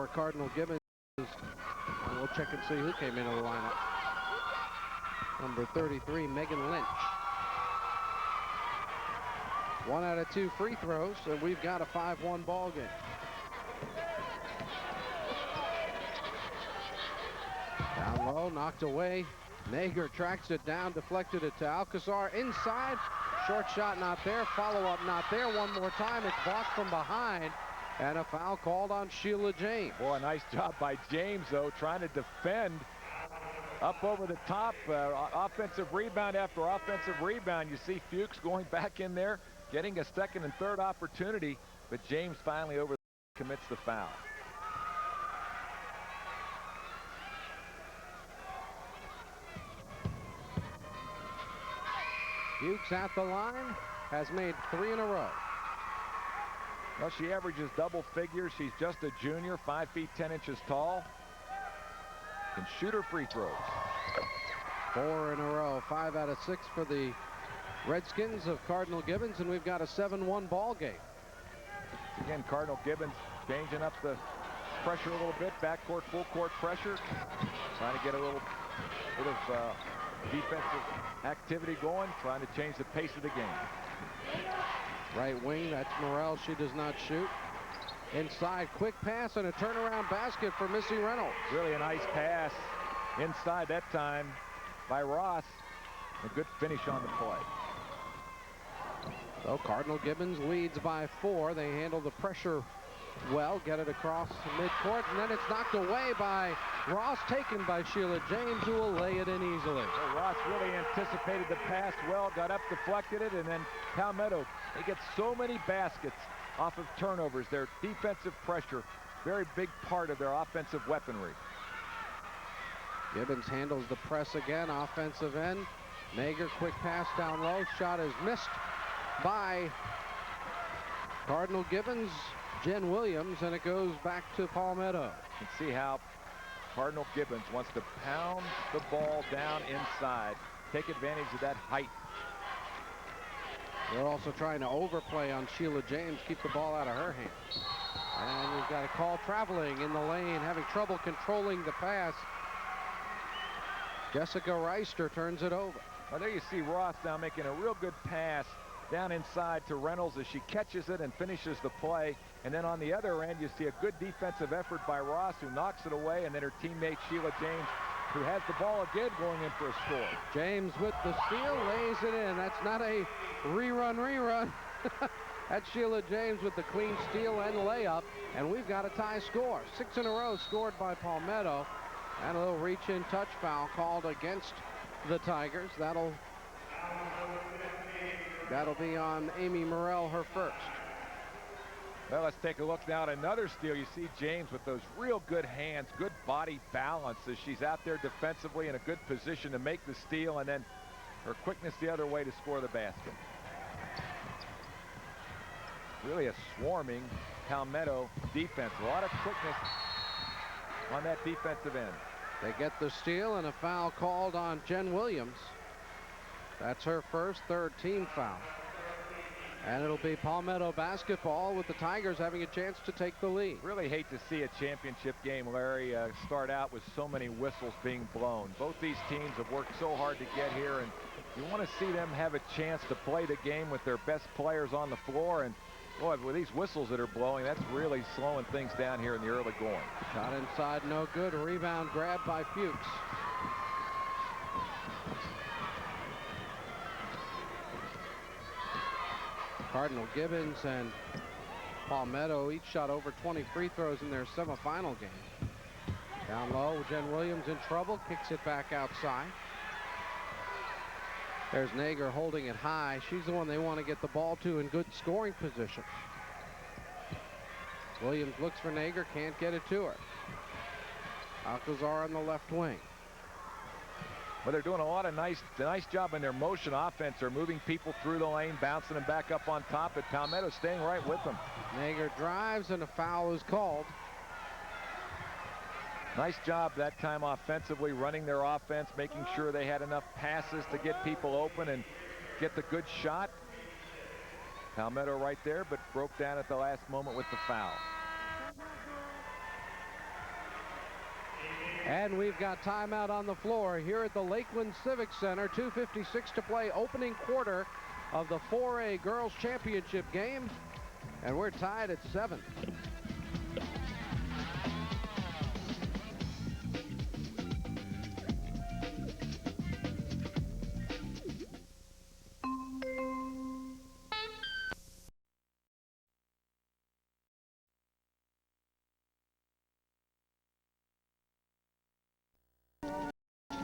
Cardinal Gibbons. We'll check and see who came into the lineup. Number 33, Megan Lynch. 1 out of 2 free throws, and we've got a 5-1 ball game. Down low, knocked away. Nager tracks it down, deflected it to Alcazar. Inside, short shot not there, follow-up not there. One more time, it's blocked from behind, and a foul called on Sheila James. Boy, a nice job by James, though, trying to defend up over the top. Offensive rebound after offensive rebound. You see Fuchs going back in there, getting a second and third opportunity, but James finally commits the foul. Fuchs at the line, has made 3 in a row. Well, she averages double figures. She's just a junior, 5 feet 10 inches tall. Can shoot her free throws. 4 in a row, 5 out of 6 for the Redskins of Cardinal Gibbons, and we've got a 7-1 ball game. Again, Cardinal Gibbons changing up the pressure a little bit, backcourt, full court pressure, trying to get a little bit of defensive activity going, trying to change the pace of the game. Right wing, that's Morrell. She does not shoot. Inside, quick pass and a turnaround basket for Missy Reynolds. Really a nice pass inside that time by Ross. A good finish on the play. So Cardinal Gibbons leads by 4. They handle the pressure well, get it across midcourt, and then it's knocked away by Ross, taken by Sheila James, who will lay it in easily. So Ross really anticipated the pass well, got up, deflected it, and then Palmetto, they get so many baskets off of turnovers. Their defensive pressure, very big part of their offensive weaponry. Gibbons handles the press again, offensive end. Nager, quick pass down low, shot is missed by Cardinal Gibbons. Jen Williams, and it goes back to Palmetto. You can see how Cardinal Gibbons wants to pound the ball down inside, take advantage of that height. They're also trying to overplay on Sheila James, keep the ball out of her hands. And we've got a call traveling in the lane, having trouble controlling the pass. Jessica Reister turns it over. Well, there you see Ross now making a real good pass down inside to Reynolds as she catches it and finishes the play. And then on the other end, you see a good defensive effort by Ross, who knocks it away, and then her teammate Sheila James, who has the ball again, going in for a score. James with the steal, lays it in. That's not a rerun. That's Sheila James with the clean steal and layup, and we've got a tie score. 6 in a row scored by Palmetto, and a little reach-in touch foul called against the Tigers. That'll be on Amy Morrell, her first. Well, let's take a look now at another steal. You see James with those real good hands, good body balance as she's out there defensively in a good position to make the steal, and then her quickness the other way to score the basket. Really a swarming Palmetto defense. A lot of quickness on that defensive end. They get the steal and a foul called on Jen Williams. That's her first, third team foul. And it'll be Palmetto basketball with the Tigers having a chance to take the lead. Really hate to see a championship game, Larry, start out with so many whistles being blown. Both these teams have worked so hard to get here, and you want to see them have a chance to play the game with their best players on the floor. And boy, with these whistles that are blowing, that's really slowing things down here in the early going. Shot inside, no good. Rebound grab by Fuchs. Cardinal Gibbons and Palmetto each shot over 20 free throws in their semifinal game. Down low, Jen Williams in trouble, kicks it back outside. There's Nager holding it high. She's the one they want to get the ball to in good scoring position. Williams looks for Nager, can't get it to her. Alcazar on the left wing. Well, they're doing a lot of nice job in their motion offense. They're moving people through the lane, bouncing them back up on top, but Palmetto staying right with them. Nager drives, and a foul is called. Nice job that time offensively, running their offense, making sure they had enough passes to get people open and get the good shot. Palmetto right there, but broke down at the last moment with the foul. And we've got timeout on the floor here at the Lakeland Civic Center. 2:56 to play, opening quarter of the 4A Girls Championship game. And we're tied at 7.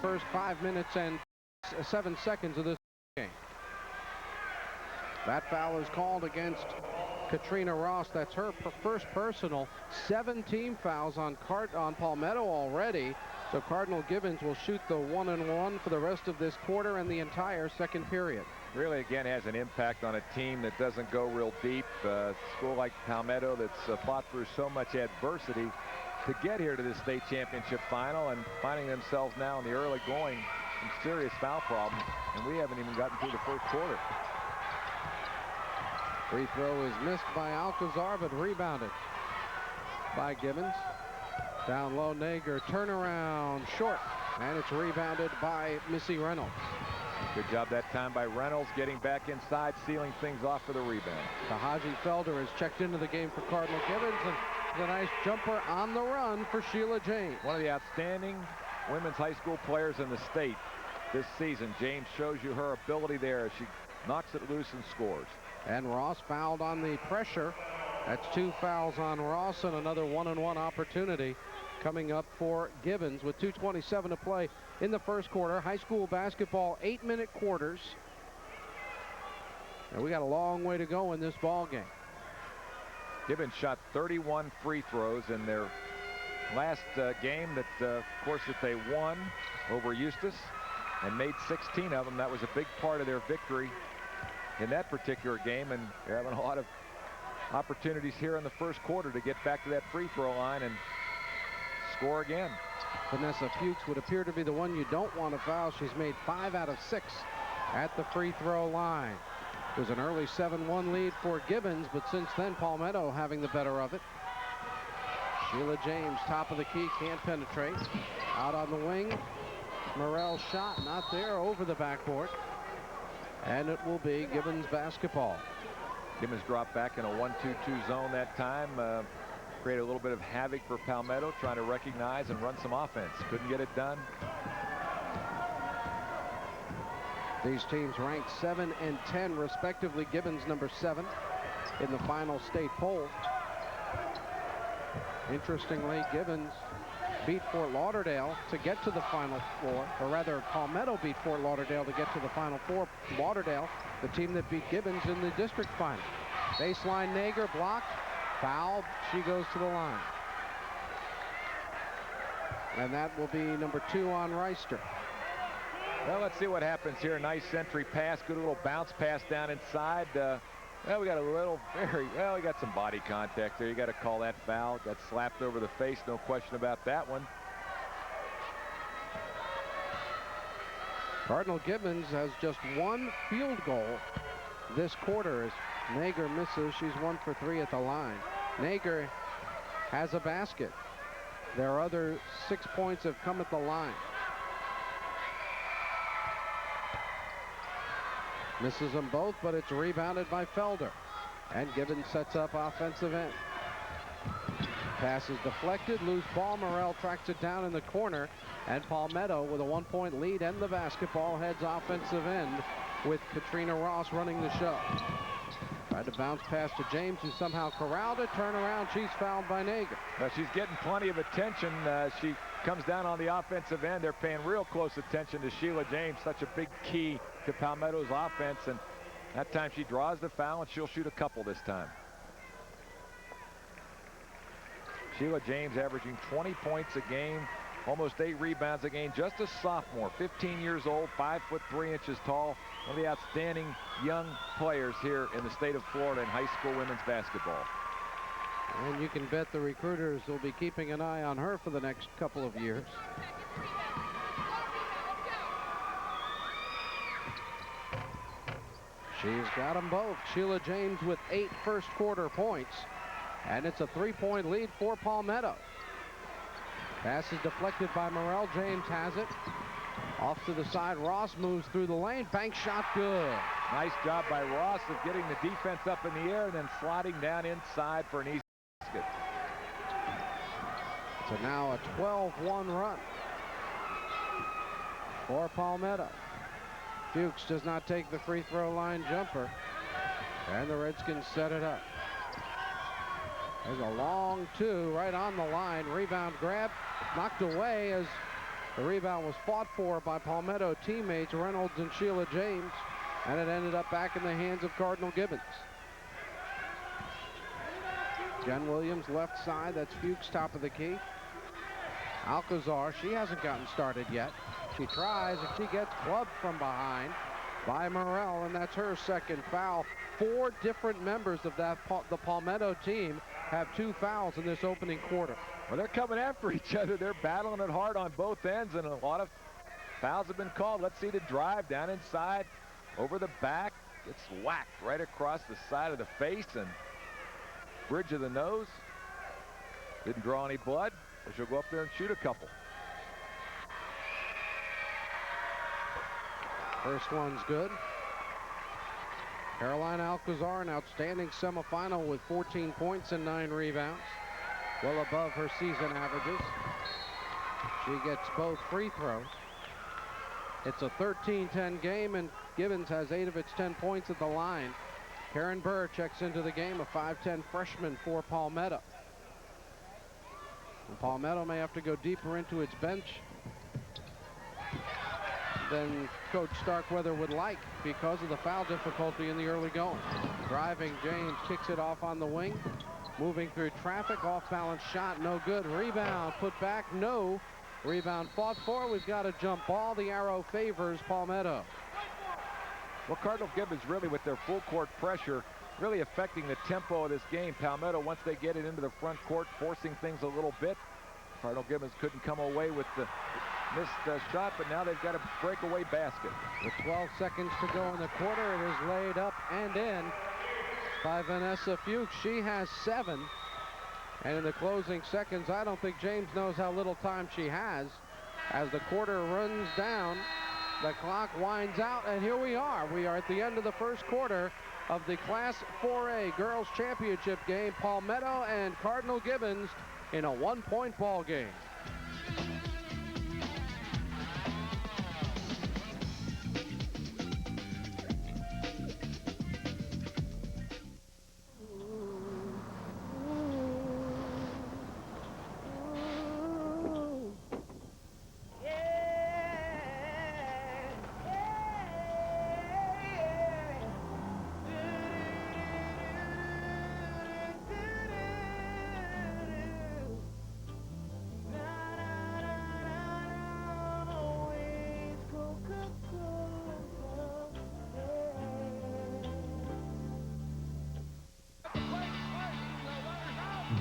First 5 minutes and 7 seconds of this game. That foul is called against Katrina Ross. That's her first personal. 7 team fouls on Palmetto already. So Cardinal Gibbons will shoot the 1-and-1 for the rest of this quarter and the entire second period. Really, again, has an impact on a team that doesn't go real deep. A school like Palmetto that's fought through so much adversity to get here to the state championship final, and finding themselves now in the early going some serious foul problems, and we haven't even gotten through the first quarter. Free throw is missed by Alcazar, but rebounded by Gibbons. Down low, Nager, turnaround, short, and it's rebounded by Missy Reynolds. Good job that time by Reynolds, getting back inside, sealing things off for the rebound. Tahaji Felder has checked into the game for Cardinal Gibbons, and a nice jumper on the run for Sheila James. One of the outstanding women's high school players in the state this season. James shows you her ability there as she knocks it loose and scores. And Ross fouled on the pressure. That's 2 fouls on Ross, and another 1-and-1 opportunity coming up for Gibbons with 2:27 to play in the first quarter. High school basketball, 8-minute quarters. And we got a long way to go in this ball game. Gibbons shot 31 free throws in their last game that, of course, that they won over Eustis, and made 16 of them. That was a big part of their victory in that particular game, and they're having a lot of opportunities here in the first quarter to get back to that free throw line and score again. Vanessa Fuchs would appear to be the one you don't want to foul. She's made 5 out of 6 at the free throw line. It was an early 7-1 lead for Gibbons, but since then Palmetto having the better of it. Sheila James, top of the key, can't penetrate. Out on the wing, Morrell's shot not there, over the backboard, and it will be Gibbons basketball. Gibbons dropped back in a 1-2-2 zone that time. Created a little bit of havoc for Palmetto, trying to recognize and run some offense. Couldn't get it done. These teams ranked 7 and 10 respectively. Gibbons number 7 in the final state poll. Interestingly, Gibbons beat Fort Lauderdale to get to the Final Four, or rather Palmetto beat Fort Lauderdale to get to the Final Four. Lauderdale, the team that beat Gibbons in the district final. Baseline, Nager, blocked, fouled, she goes to the line. And that will be number 2 on Reister. Well, let's see what happens here. Nice entry pass, good little bounce pass down inside. Well, we got a little we got some body contact there. You got to call that foul. Got slapped over the face, no question about that one. Cardinal Gibbons has just 1 field goal this quarter as Nager misses. She's 1 for 3 at the line. Nager has a basket. Their other 6 points have come at the line. Misses them both, but it's rebounded by Felder. And Gibbons sets up offensive end. Pass is deflected, loose ball. Morrell tracks it down in the corner, and Palmetto with a 1-point lead and the basketball heads offensive end with Katrina Ross running the show. Tried to bounce pass to James, who somehow corralled it. Turn around, she's fouled by Nager. Well, she's getting plenty of attention. She comes down on the offensive end. They're paying real close attention to Sheila James, such a big key to Palmetto's offense, and that time she draws the foul, and she'll shoot a couple this time. Sheila James averaging 20 points a game, almost 8 rebounds a game, just a sophomore, 15 years old, 5 foot 3 inches tall, one of the outstanding young players here in the state of Florida in high school women's basketball. And you can bet the recruiters will be keeping an eye on her for the next couple of years. She's got them both. Sheila James with 8 first quarter points. And it's a 3-point lead for Palmetto. Pass is deflected by Morrell. James has it. Off to the side. Ross moves through the lane. Bank shot good. Nice job by Ross of getting the defense up in the air and then sliding down inside for an easy basket. So now a 12-1 run for Palmetto. Fuchs does not take the free throw line jumper, and the Redskins set it up. There's a long two right on the line. Rebound grab knocked away as the rebound was fought for by Palmetto teammates Reynolds and Sheila James, and it ended up back in the hands of Cardinal Gibbons. Jen Williams left side. That's Fuchs top of the key. Alcazar, she hasn't gotten started yet. She tries and she gets clubbed from behind by Morrell, and that's her second foul. 4 different members of the Palmetto team have 2 fouls in this opening quarter. Well, they're coming after each other. They're battling it hard on both ends, and a lot of fouls have been called. Let's see the drive down inside, over the back. Gets whacked right across the side of the face and bridge of the nose. Didn't draw any blood. So she'll go up there and shoot a couple. First one's good. Caroline Alcazar, an outstanding semifinal with 14 points and 9 rebounds. Well above her season averages. She gets both free throws. It's a 13-10 game, and Gibbons has 8 of its 10 points at the line. Karen Burr checks into the game, a 5'10 freshman for Palmetto. And Palmetto may have to go deeper into its bench than Coach Starkweather would like because of the foul difficulty in the early going. Driving, James kicks it off on the wing. Moving through traffic, off-balance shot, no good. Rebound, put back, no. Rebound fought for. We've got a jump ball. The arrow favors Palmetto. Well, Cardinal Gibbons really with their full court pressure really affecting the tempo of this game. Palmetto, once they get it into the front court, forcing things a little bit. Cardinal Gibbons couldn't come away with the missed shot, but now they've got a breakaway basket. With 12 seconds to go in the quarter, it is laid up and in by Vanessa Fuchs. She has 7. And in the closing seconds, I don't think James knows how little time she has. As the quarter runs down, the clock winds out, and here we are. We are at the end of the first quarter of the Class 4A Girls Championship game. Palmetto and Cardinal Gibbons in a 1-point ball game.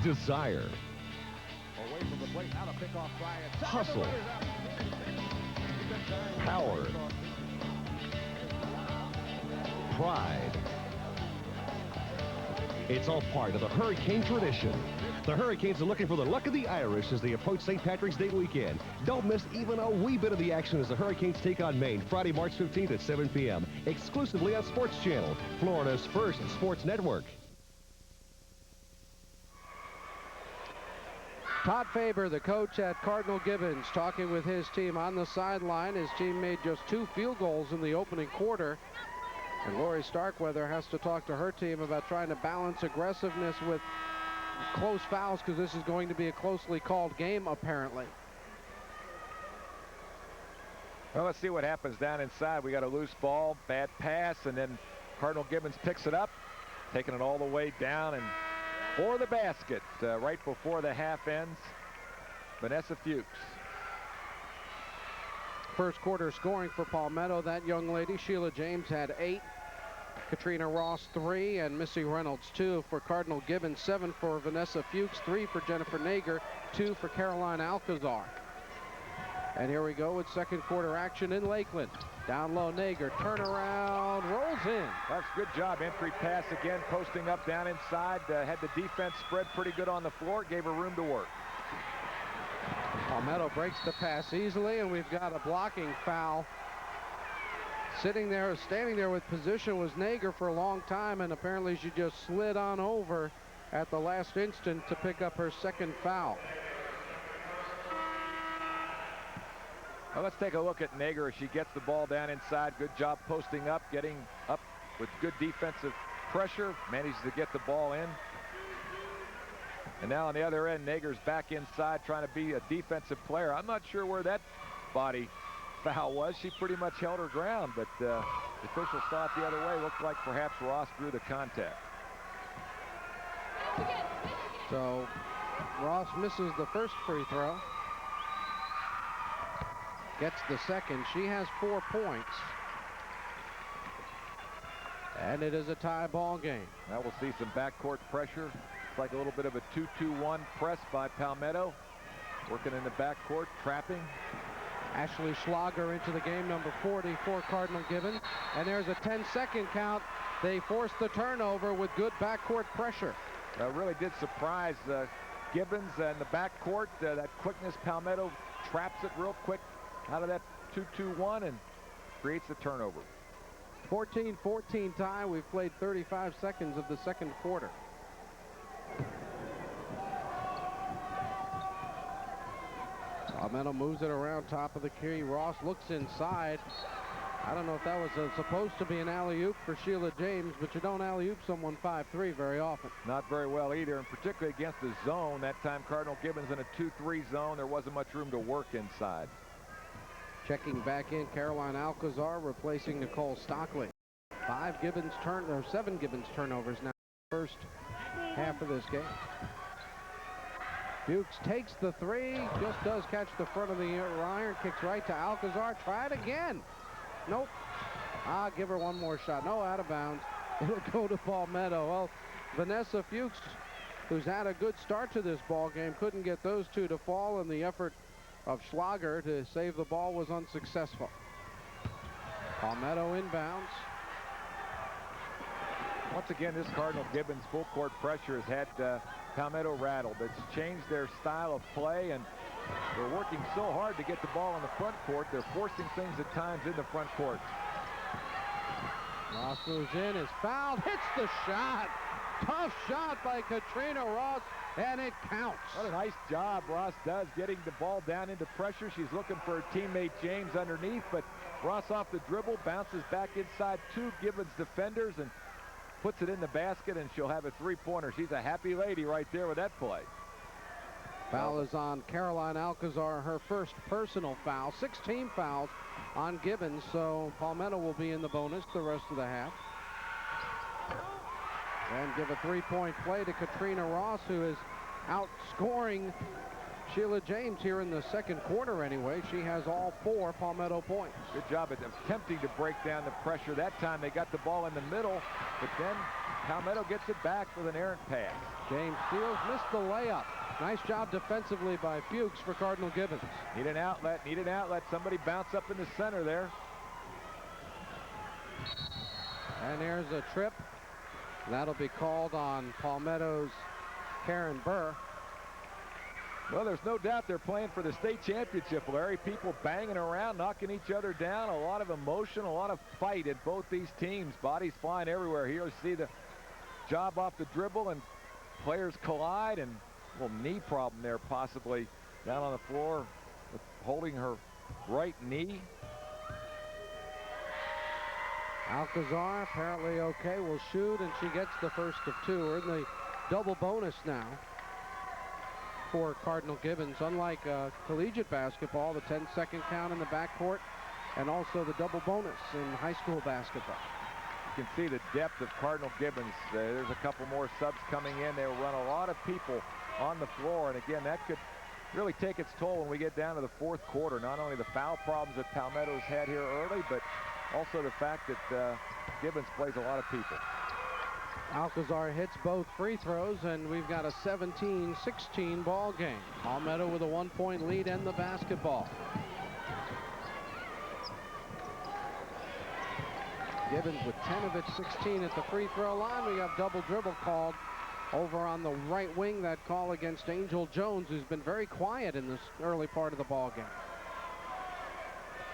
Desire, Away from the plate, now to pick off Bryant. hustle, power, pride. It's all part of the Hurricane tradition. The Hurricanes are looking for the luck of the Irish as they approach St. Patrick's Day weekend. Don't miss even a wee bit of the action as the Hurricanes take on Maine Friday, March 15th at 7 p.m. exclusively on Sports Channel, Florida's first sports network. Todd Faber, the coach at Cardinal Gibbons, talking with his team on the sideline. His team made just 2 field goals in the opening quarter. And Lori Starkweather has to talk to her team about trying to balance aggressiveness with close fouls, because this is going to be a closely called game, apparently. Well, let's see what happens down inside. We got a loose ball, bad pass, and then Cardinal Gibbons picks it up, taking it all the way down and for the basket right before the half ends. Vanessa Fuchs. First quarter scoring for Palmetto. That young lady, Sheila James, had 8. Katrina Ross 3, and Missy Reynolds 2 for Cardinal Gibbons. 7 for Vanessa Fuchs, 3 for Jennifer Nager, 2 for Caroline Alcazar. And here we go with second quarter action in Lakeland. Down low, Nager, turnaround, rolls in. That's good job. Entry pass again, posting up down inside. Had the defense spread pretty good on the floor, gave her room to work. Palmetto breaks the pass easily, and we've got a blocking foul. Standing there with position was Nager for a long time, and apparently she just slid on over at the last instant to pick up her second foul. Well, let's take a look at Nager as she gets the ball down inside. Good job posting up, getting up with good defensive pressure, manages to get the ball in. And now on the other end, Nager's back inside trying to be a defensive player. I'm not sure where that body foul was. She pretty much held her ground, but the official saw it the other way. Looked like perhaps Ross drew the contact. So Ross misses the first free throw. Gets the second. She has 4 points. And it is a tie ball game. Now we'll see some backcourt pressure. It's like a little bit of a 2-2-1 press by Palmetto. Working in the backcourt, trapping. Ashley Schlager into the game, number 40 for Cardinal Gibbons. And there's a 10-second count. They forced the turnover with good backcourt pressure. Really did surprise Gibbons and the backcourt. That quickness, Palmetto traps it real quick out of that 2-2-1 and creates the turnover. 14-14 tie. We've played 35 seconds of the second quarter. Palmetto moves it around top of the key. Ross looks inside. I don't know if that was supposed to be an alley-oop for Sheila James, but you don't alley-oop someone 5'3" very often. Not very well either, and particularly against the zone. That time Cardinal Gibbons in a 2-3 zone. There wasn't much room to work inside. Checking back in, Caroline Alcazar replacing Nicole Stockley. 7 Gibbons turnovers now first half of this game. Fuchs takes the three, just does catch the front of the iron, kicks right to Alcazar. Try it again. Nope. Give her one more shot. No, out of bounds. It'll go to Palmetto. Well, Vanessa Fuchs, who's had a good start to this ball game, couldn't get those two to fall, and the effort of Schlager to save the ball was unsuccessful. Palmetto inbounds. Once again, this Cardinal Gibbons full court pressure has had Palmetto rattled. It's changed their style of play, and they're working so hard to get the ball in the front court. They're forcing things at times in the front court. Ross moves in, is fouled, hits the shot. Tough shot by Katrina Ross, and it counts. What a nice job Ross does getting the ball down into pressure. She's looking for her teammate James underneath, but Ross off the dribble, bounces back inside 2 Gibbons defenders and puts it in the basket, and she'll have a three-pointer. She's a happy lady right there with that play. Foul is on Caroline Alcazar, her first personal foul. 16 fouls on Gibbons, so Palmetto will be in the bonus the rest of the half. And give a three-point play to Katrina Ross, who is outscoring Sheila James here in the second quarter anyway. She has all 4 Palmetto points. Good job at attempting to break down the pressure. That time they got the ball in the middle, but then Palmetto gets it back with an errant pass. James Fields missed the layup. Nice job defensively by Fuchs for Cardinal Gibbons. Need an outlet, need an outlet. Somebody bounce up in the center there. And there's a trip. That'll be called on Palmetto's Karen Burr. Well, there's no doubt they're playing for the state championship, Larry. People banging around, knocking each other down. A lot of emotion, a lot of fight in both these teams. Bodies flying everywhere. Here you see the job off the dribble, and players collide, and a little knee problem there possibly down on the floor with holding her right knee. Alcazar apparently okay, will shoot, and she gets the first of 2. We're in the double bonus now for Cardinal Gibbons. Unlike collegiate basketball, the 10-second count in the backcourt, and also the double bonus in high school basketball. You can see the depth of Cardinal Gibbons. There's a couple more subs coming in. They'll run a lot of people on the floor, and again, that could really take its toll when we get down to the fourth quarter. Not only the foul problems that Palmetto's had here early, but also the fact that Gibbons plays a lot of people. Alcazar hits both free throws, and we've got a 17-16 ball game. Palmetto with a 1-point lead and the basketball. Gibbons with 10 of its 16 at the free throw line. We have double dribble called Over on the right wing, that call against Angel Jones, who's been very quiet in this early part of the ball game.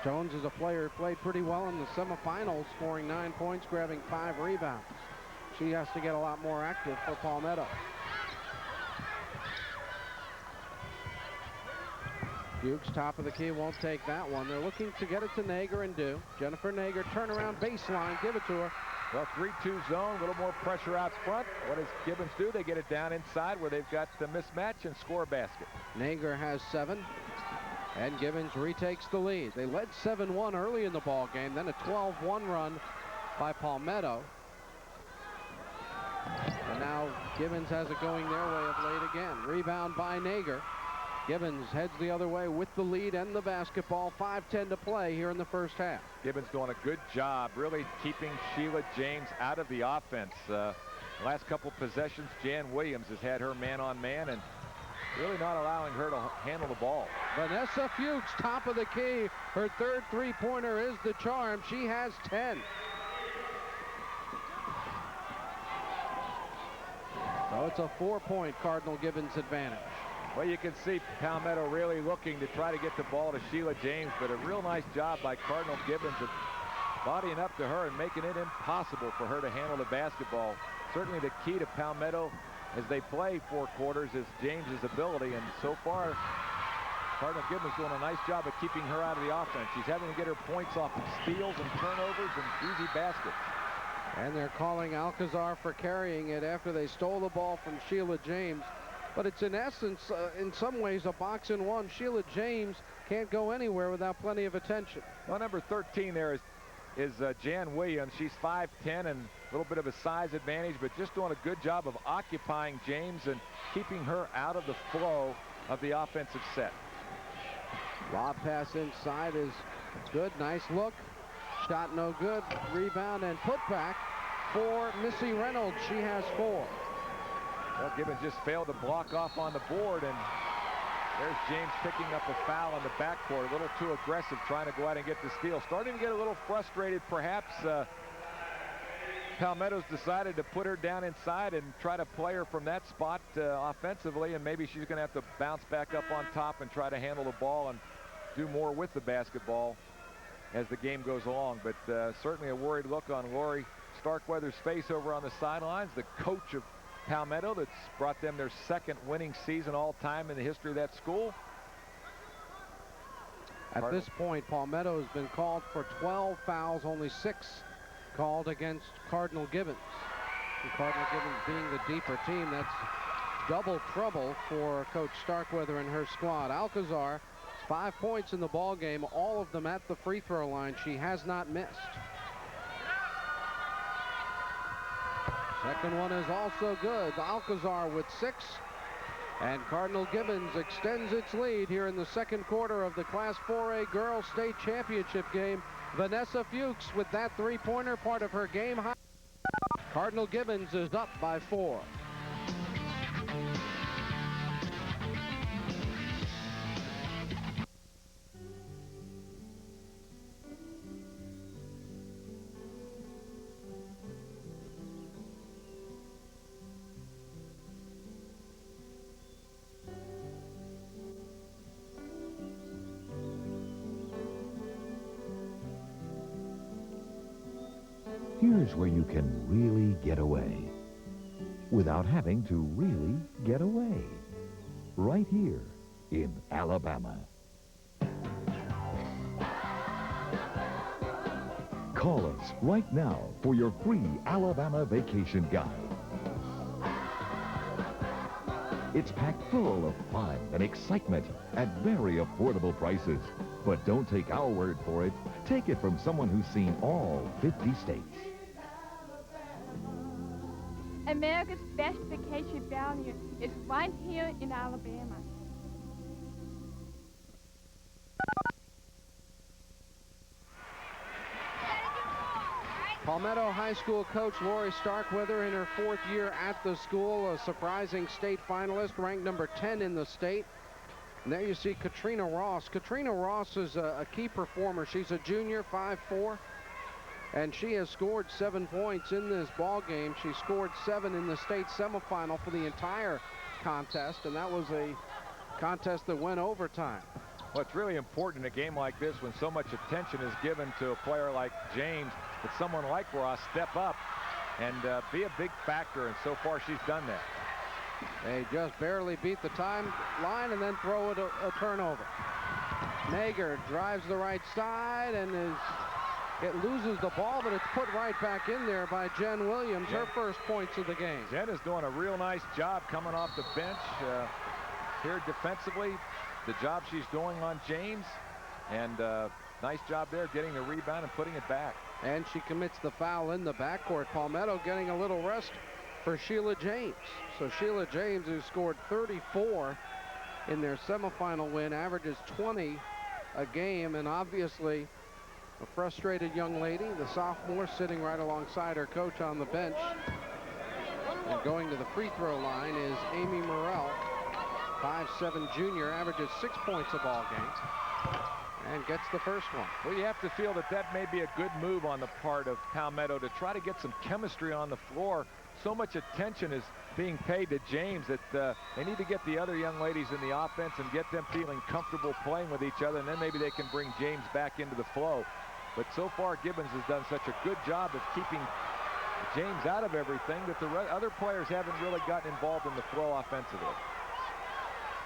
Jones is a player who played pretty well in the semifinals, scoring 9 points, grabbing 5 rebounds. She has to get a lot more active for Palmetto. Fuchs, top of the key, won't take that one. They're looking to get it to Nager and do. Jennifer Nager, turnaround baseline, give it to her. Well, 3-2 zone, a little more pressure out front. What does Gibbons do? They get it down inside where they've got the mismatch and score a basket. Nager has 7, and Gibbons retakes the lead. They led 7-1 early in the ball game, then a 12-1 run by Palmetto. And now Gibbons has it going their way of late again. Rebound by Nager. Gibbons heads the other way with the lead and the basketball. 5:10 to play here in the first half. Gibbons doing a good job really keeping Sheila James out of the offense. Last couple possessions, Jan Williams has had her man-on-man and really not allowing her to handle the ball. Vanessa Fuchs, top of the key. Her third three-pointer is the charm. She has 10. So it's a 4-point Cardinal Gibbons advantage. Well, you can see Palmetto really looking to try to get the ball to Sheila James, but a real nice job by Cardinal Gibbons of bodying up to her and making it impossible for her to handle the basketball. Certainly the key to Palmetto as they play 4 quarters is James's ability, and so far Cardinal Gibbons doing a nice job of keeping her out of the offense. She's having to get her points off of steals and turnovers and easy baskets. And they're calling Alcazar for carrying it after they stole the ball from Sheila James. But it's in essence, in some ways, a box and one. Sheila James can't go anywhere without plenty of attention. Well, number 13 there is Jan Williams. She's 5'10" and a little bit of a size advantage, but just doing a good job of occupying James and keeping her out of the flow of the offensive set. Lob pass inside is good. Nice look. Shot no good. Rebound and putback for Missy Reynolds. She has 4. Well, Gibbons just failed to block off on the board, and there's James picking up a foul in the backcourt. A little too aggressive, trying to go out and get the steal. Starting to get a little frustrated, perhaps. Palmetto's decided to put her down inside and try to play her from that spot offensively, and maybe she's going to have to bounce back up on top and try to handle the ball and do more with the basketball as the game goes along. But certainly a worried look on Lori Starkweather's face over on the sidelines, the coach of Palmetto that's brought them their 2nd winning season all time in the history of that school. At this point, Palmetto has been called for 12 fouls, only 6 called against Cardinal Gibbons. And Cardinal Gibbons being the deeper team, that's double trouble for Coach Starkweather and her squad. Alcazar, 5 points in the ball game, all of them at the free throw line. She has not missed. Second one is also good. Alcazar with 6. And Cardinal Gibbons extends its lead here in the second quarter of the Class 4A Girls State Championship game. Vanessa Fuchs with that three-pointer, part of her game high. Cardinal Gibbons is up by 4. Here's where you can really get away without having to really get away. Right here in Alabama. Call us right now for your free Alabama vacation guide. It's packed full of fun and excitement at very affordable prices. But don't take our word for it. Take it from someone who's seen all 50 states. America's best vacation value is right here in Alabama. Palmetto High School coach Lori Starkweather in her 4th year at the school, a surprising state finalist, ranked number 10 in the state. And there you see Katrina Ross. Katrina Ross is a key performer. She's a junior, 5'4", And she has scored 7 points in this ball game. She scored 7 in the state semifinal for the entire contest, and that was a contest that went overtime. Well, it's really important in a game like this when so much attention is given to a player like James that someone like Ross step up and be a big factor, and so far she's done that. They just barely beat the time line and then throw it a turnover. Nager drives the right side and it loses the ball, but it's put right back in there by Jen Williams, her first points of the game. Jen is doing a real nice job coming off the bench here defensively. The job she's doing on James, and nice job there getting the rebound and putting it back. And she commits the foul in the backcourt. Palmetto getting a little rest for Sheila James. So Sheila James, who scored 34 in their semifinal win, averages 20 a game, and obviously a frustrated young lady. The sophomore sitting right alongside her coach on the bench. And going to the free throw line is Amy Morrell, 5'7" junior, averages 6 points a ball game and gets the first one. Well, you have to feel that that may be a good move on the part of Palmetto to try to get some chemistry on the floor. So much attention is being paid to James that they need to get the other young ladies in the offense and get them feeling comfortable playing with each other, and then maybe they can bring James back into the flow. But so far, Gibbons has done such a good job of keeping James out of everything that the other players haven't really gotten involved in the flow offensively.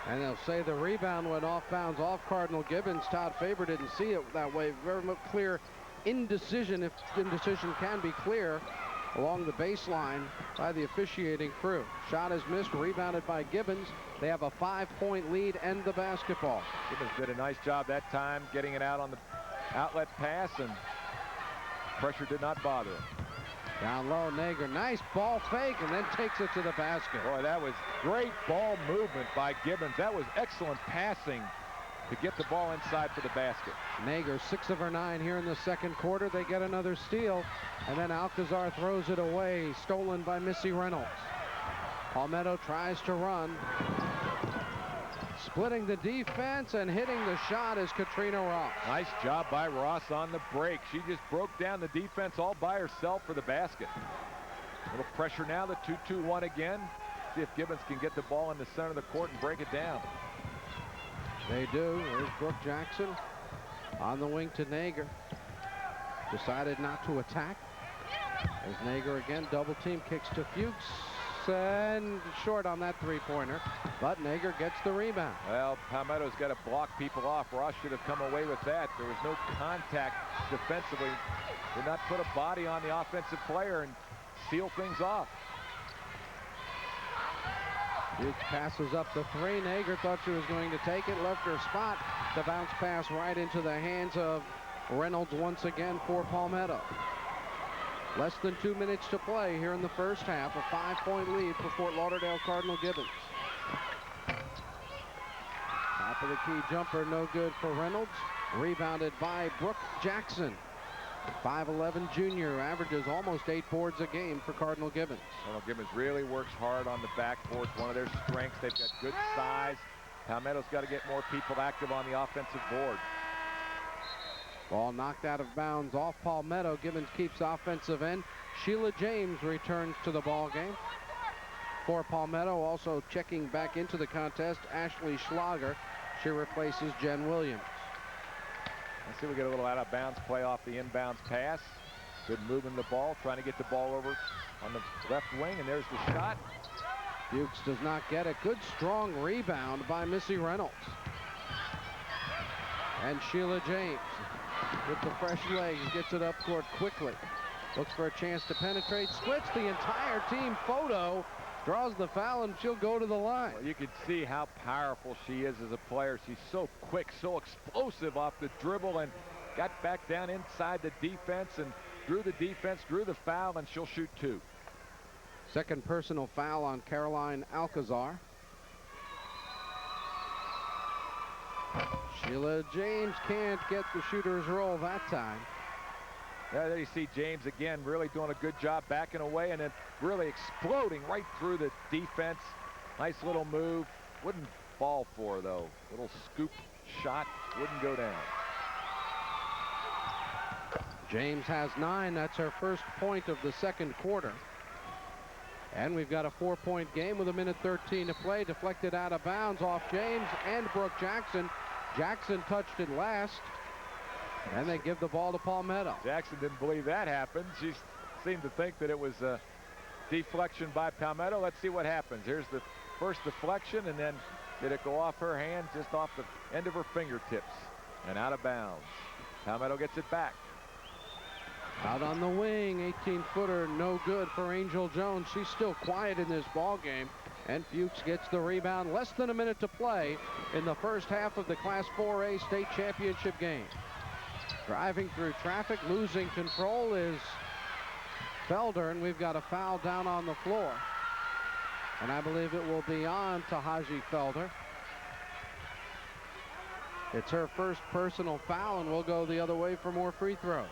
And they'll say the rebound went off bounds off Cardinal Gibbons. Todd Faber didn't see it that way. Very much clear indecision, if indecision can be clear, along the baseline by the officiating crew. Shot is missed, rebounded by Gibbons. They have a 5-point lead and the basketball. Gibbons did a nice job that time getting it out on the outlet pass, and pressure did not bother him. Down low, Nager, nice ball fake, and then takes it to the basket. Boy, that was great ball movement by Gibbons. That was excellent passing to get the ball inside for the basket. Nager, 6 of her 9 here in the second quarter. They get another steal, and then Alcazar throws it away, stolen by Missy Reynolds. Palmetto tries to run. Splitting the defense and hitting the shot is Katrina Ross. Nice job by Ross on the break. She just broke down the defense all by herself for the basket. A little pressure now, the 2-2-1 again. See if Gibbons can get the ball in the center of the court and break it down. They do. There's Brooke Jackson on the wing to Nager. Decided not to attack. As Nager again, double team, kicks to Fuchs. And short on that three-pointer, but Nager gets the rebound. Well, Palmetto's got to block people off. Ross should have come away with that. There was no contact defensively. Did not put a body on the offensive player and seal things off. Fuchs passes up the three. Nager thought she was going to take it, left her spot. The bounce pass right into the hands of Reynolds once again for Palmetto. Less than 2 minutes to play here in the first half. A 5-point lead for Fort Lauderdale Cardinal Gibbons. Top of the key jumper, no good for Reynolds. Rebounded by Brooke Jackson. 5'11" junior, averages almost 8 boards a game for Cardinal Gibbons. Cardinal Gibbons really works hard on the backboard. One of their strengths. They've got good size. Palmetto's got to get more people active on the offensive board. Ball knocked out of bounds off Palmetto. Gibbons keeps offensive end. Sheila James returns to the ball game. For Palmetto, also checking back into the contest, Ashley Schlager. She replaces Jen Williams. Let's see, we get a little out of bounds play off the inbounds pass. Good moving the ball, trying to get the ball over on the left wing, and there's the shot. Fuchs does not get it. Good strong rebound by Missy Reynolds. And Sheila James, with the fresh legs, gets it up court quickly. Looks for a chance to penetrate. Splits the entire team. Photo draws the foul, and she'll go to the line. Well, you can see how powerful she is as a player. She's so quick, so explosive off the dribble, and got back down inside the defense and drew the defense, drew the foul, and she'll shoot 2. Second personal foul on Caroline Alcazar. Sheila James can't get the shooter's roll that time. Yeah, there you see James again really doing a good job backing away and then really exploding right through the defense. Nice little move. Wouldn't fall for, though. Little scoop shot wouldn't go down. James has 9. That's her first point of the second quarter. And we've got a 4-point game with 1:13 to play. Deflected out of bounds off James and Brooke Jackson. Jackson touched it last. And they give the ball to Palmetto. Jackson didn't believe that happened. She seemed to think that it was a deflection by Palmetto. Let's see what happens. Here's the first deflection, and then did it go off her hand, just off the end of her fingertips and out of bounds. Palmetto gets it back. Out on the wing, 18-footer, no good for Angel Jones. She's still quiet in this ball game, and Fuchs gets the rebound. Less than a minute to play in the first half of the Class 4A state championship game. Driving through traffic, losing control is Felder, and we've got a foul down on the floor. And I believe it will be on Tahaji Felder. It's her first personal foul, and we'll go the other way for more free throws.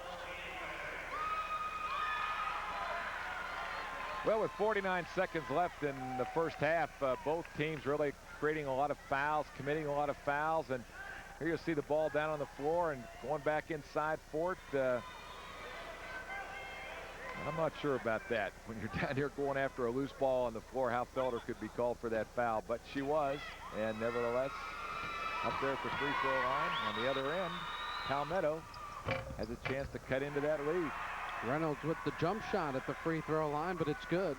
Well, with 49 seconds left in the first half, both teams really creating a lot of fouls, committing a lot of fouls, and here you'll see the ball down on the floor and going back inside for it. I'm not sure about that. When you're down here going after a loose ball on the floor, how Felder could be called for that foul, but she was, and nevertheless, up there at the free throw line on the other end, Palmetto has a chance to cut into that lead. Reynolds with the jump shot at the free throw line, but it's good.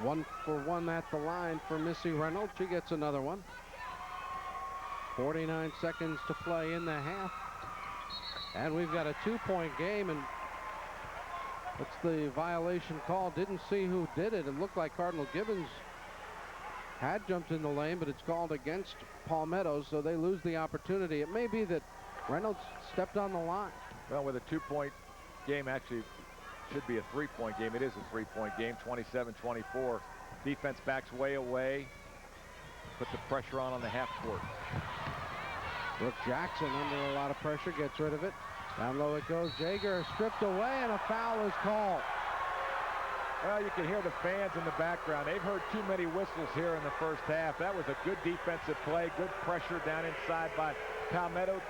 1 for 1 at the line for Missy Reynolds. She gets another one. 49 seconds to play in the half. And we've got a 2-point game, and what's the violation call? Didn't see who did it. It looked like Cardinal Gibbons had jumped in the lane, but it's called against Palmetto, so they lose the opportunity. It may be that Reynolds stepped on the line. Well, with a 2-point game, actually should be a 3-point game. It is a 3-point game, 27-24. Defense backs way away. Put the pressure on the half court. Brooke Jackson under a lot of pressure, gets rid of it. Down low it goes. Jaeger stripped away, and a foul is called. Well, you can hear the fans in the background. They've heard too many whistles here in the first half. That was a good defensive play. Good pressure down inside by Palmetto,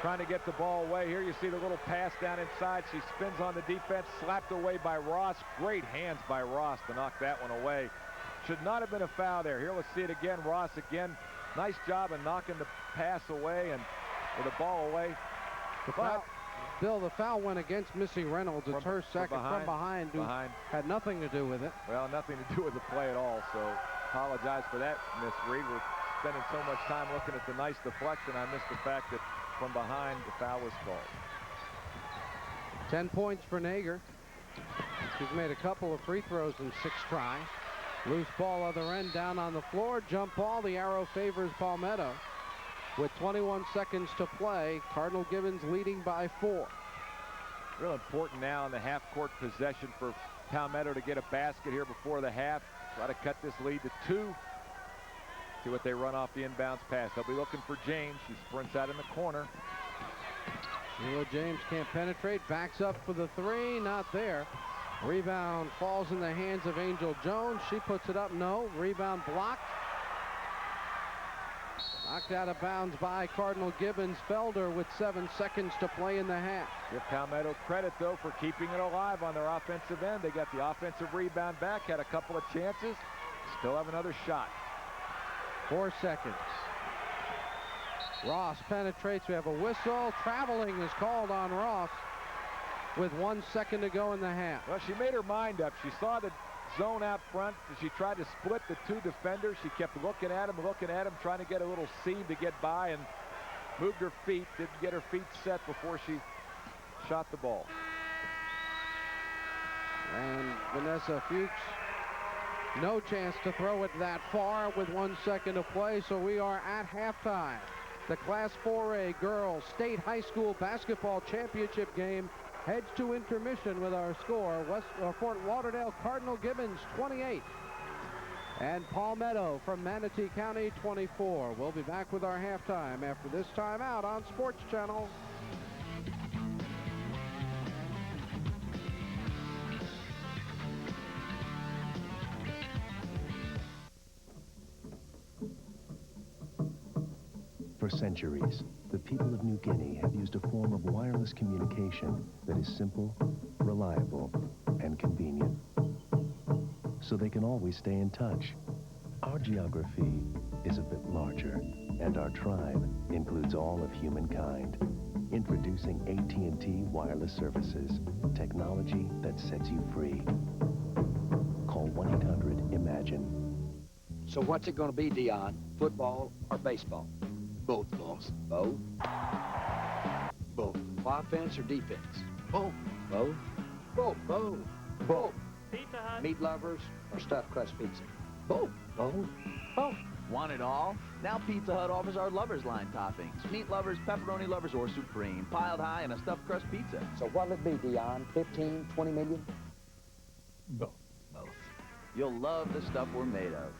trying to get the ball away. Here you see the little pass down inside. She spins on the defense, slapped away by Ross. Great hands by Ross to knock that one away. Should not have been a foul there. Here, let's see it again. Ross again. Nice job of knocking the pass away and with the ball away. Bill, the foul went against Missy Reynolds. It's her second from behind. Had nothing to do with it. Well, nothing to do with the play at all, so apologize for that, Miss Reed. We're spending so much time looking at the nice deflection, I missed the fact that from behind the foul was called. 10 points for Nager. She's made a couple of free throws in 6 tries. Loose ball other end, down on the floor. Jump ball. The arrow favors Palmetto. With 21 seconds to play, Cardinal Gibbons leading by 4. Real important now in the half-court possession for Palmetto to get a basket here before the half. Try to cut this lead to 2. See what they run off the inbounds pass. They'll be looking for James. She sprints out in the corner. Sheila James can't penetrate. Backs up for the 3. Not there. Rebound falls in the hands of Angel Jones. She puts it up. No. Rebound blocked. Knocked out of bounds by Cardinal Gibbons. Felder with 7 seconds to play in the half. Give Palmetto credit, though, for keeping it alive on their offensive end. They got the offensive rebound back, had a couple of chances. Still have another shot. 4 seconds. Ross penetrates. We have a whistle. Traveling is called on Ross with 1 second to go in the half. Well, she made her mind up. She saw the zone out front. She tried to split the 2 defenders. She kept looking at him, trying to get a little seam to get by, and moved her feet. Didn't get her feet set before she shot the ball. And Vanessa Fuchs, no chance to throw it that far with 1 second to play, so we are at halftime. The Class 4A Girls State High School Basketball Championship game heads to intermission with our score. Fort Lauderdale Cardinal Gibbons 28 and Palmetto from Manatee County 24. We'll be back with our halftime after this timeout on Sports Channel. For centuries, the people of New Guinea have used a form of wireless communication that is simple, reliable, and convenient. So they can always stay in touch. Our geography is a bit larger, and our tribe includes all of humankind. Introducing AT&T Wireless Services, technology that sets you free. Call 1-800-IMAGINE. So what's it going to be, Dion? Football or baseball? Both, boss. Both? Both. Offense or defense? Both. Both? Both. Both. Both. Pizza Hut. Meat lovers or stuffed crust pizza? Both. Both? Both. Want it all? Now Pizza Hut offers our Lovers Line toppings. Meat lovers, pepperoni lovers, or supreme. Piled high in a stuffed crust pizza. So what'll it be, Dion? 15, 20 million? Both. Both. You'll love the stuff we're made of.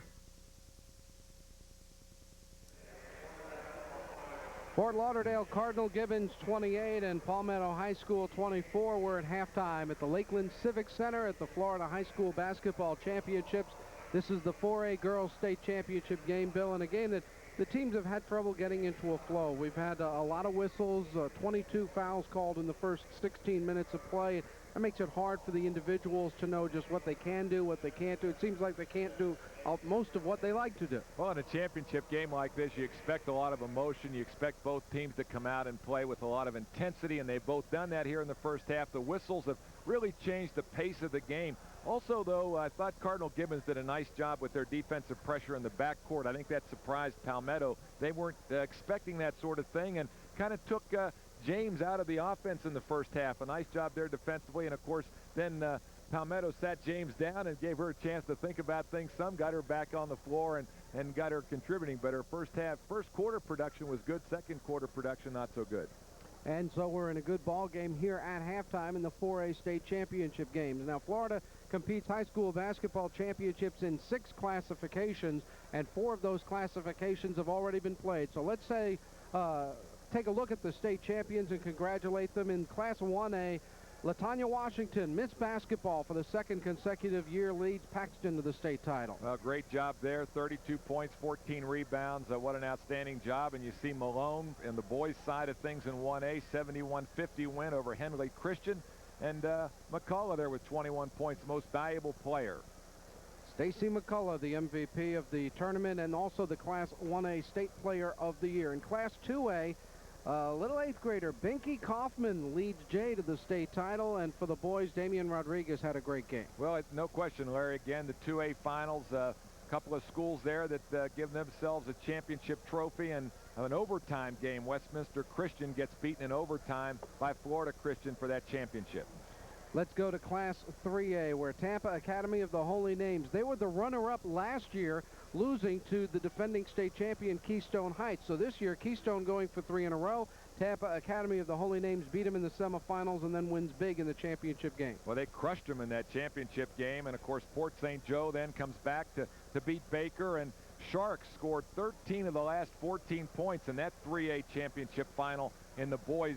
Fort Lauderdale Cardinal Gibbons 28 and Palmetto High School 24. We're at halftime at the Lakeland Civic Center at the Florida High School Basketball Championships. This is the 4A Girls State Championship game, Bill, and a game that the teams have had trouble getting into a flow. We've had a lot of whistles, 22 fouls called in the first 16 minutes of play. That makes it hard for the individuals to know just what they can do, what they can't do. It seems like they can't do most of what they like to do. Well, in a championship game like this, you expect a lot of emotion. You expect both teams to come out and play with a lot of intensity, and they've both done that here in the first half. The whistles have really changed the pace of the game. Also, though, I thought Cardinal Gibbons did a nice job with their defensive pressure in the backcourt. I think that surprised Palmetto. They weren't expecting that sort of thing and kind of took James out of the offense in the first half. A nice job there defensively, and of course then Palmetto sat James down and gave her a chance to think about things. Some got her back on the floor and got her contributing, but her first quarter production was good. Second quarter production not so good. And so we're in a good ball game here at halftime in the 4A state championship games. Now Florida competes high school basketball championships in 6 classifications, and 4 of those classifications have already been played. So let's say take a look at the state champions and congratulate them. In Class 1A, LaTanya Washington, Miss Basketball for the 2nd consecutive year, leads Paxton to the state title. Well, great job there. 32 points, 14 rebounds. What an outstanding job. And you see Malone in the boys' side of things in 1A, 71-50 win over Henley Christian. And McCullough there with 21 points, most valuable player. Stacy McCullough, the MVP of the tournament and also the Class 1A State Player of the Year. In Class 2A, little 8th grader Binky Kaufman leads Jay to the state title, and for the boys, Damian Rodriguez had a great game. Well, no question, Larry. Again, the 2A finals, a couple of schools there that give themselves a championship trophy, and an overtime game. Westminster Christian gets beaten in overtime by Florida Christian for that championship. Let's go to Class 3A, where Tampa Academy of the Holy Names, they were the runner-up last year, losing to the defending state champion Keystone Heights. So this year, Keystone going for 3 in a row. Tampa Academy of the Holy Names beat them in the semifinals and then wins big in the championship game. Well, they crushed them in that championship game, and of course Port St. Joe then comes back to beat Baker, and Sharks scored 13 of the last 14 points in that 3A championship final in the boys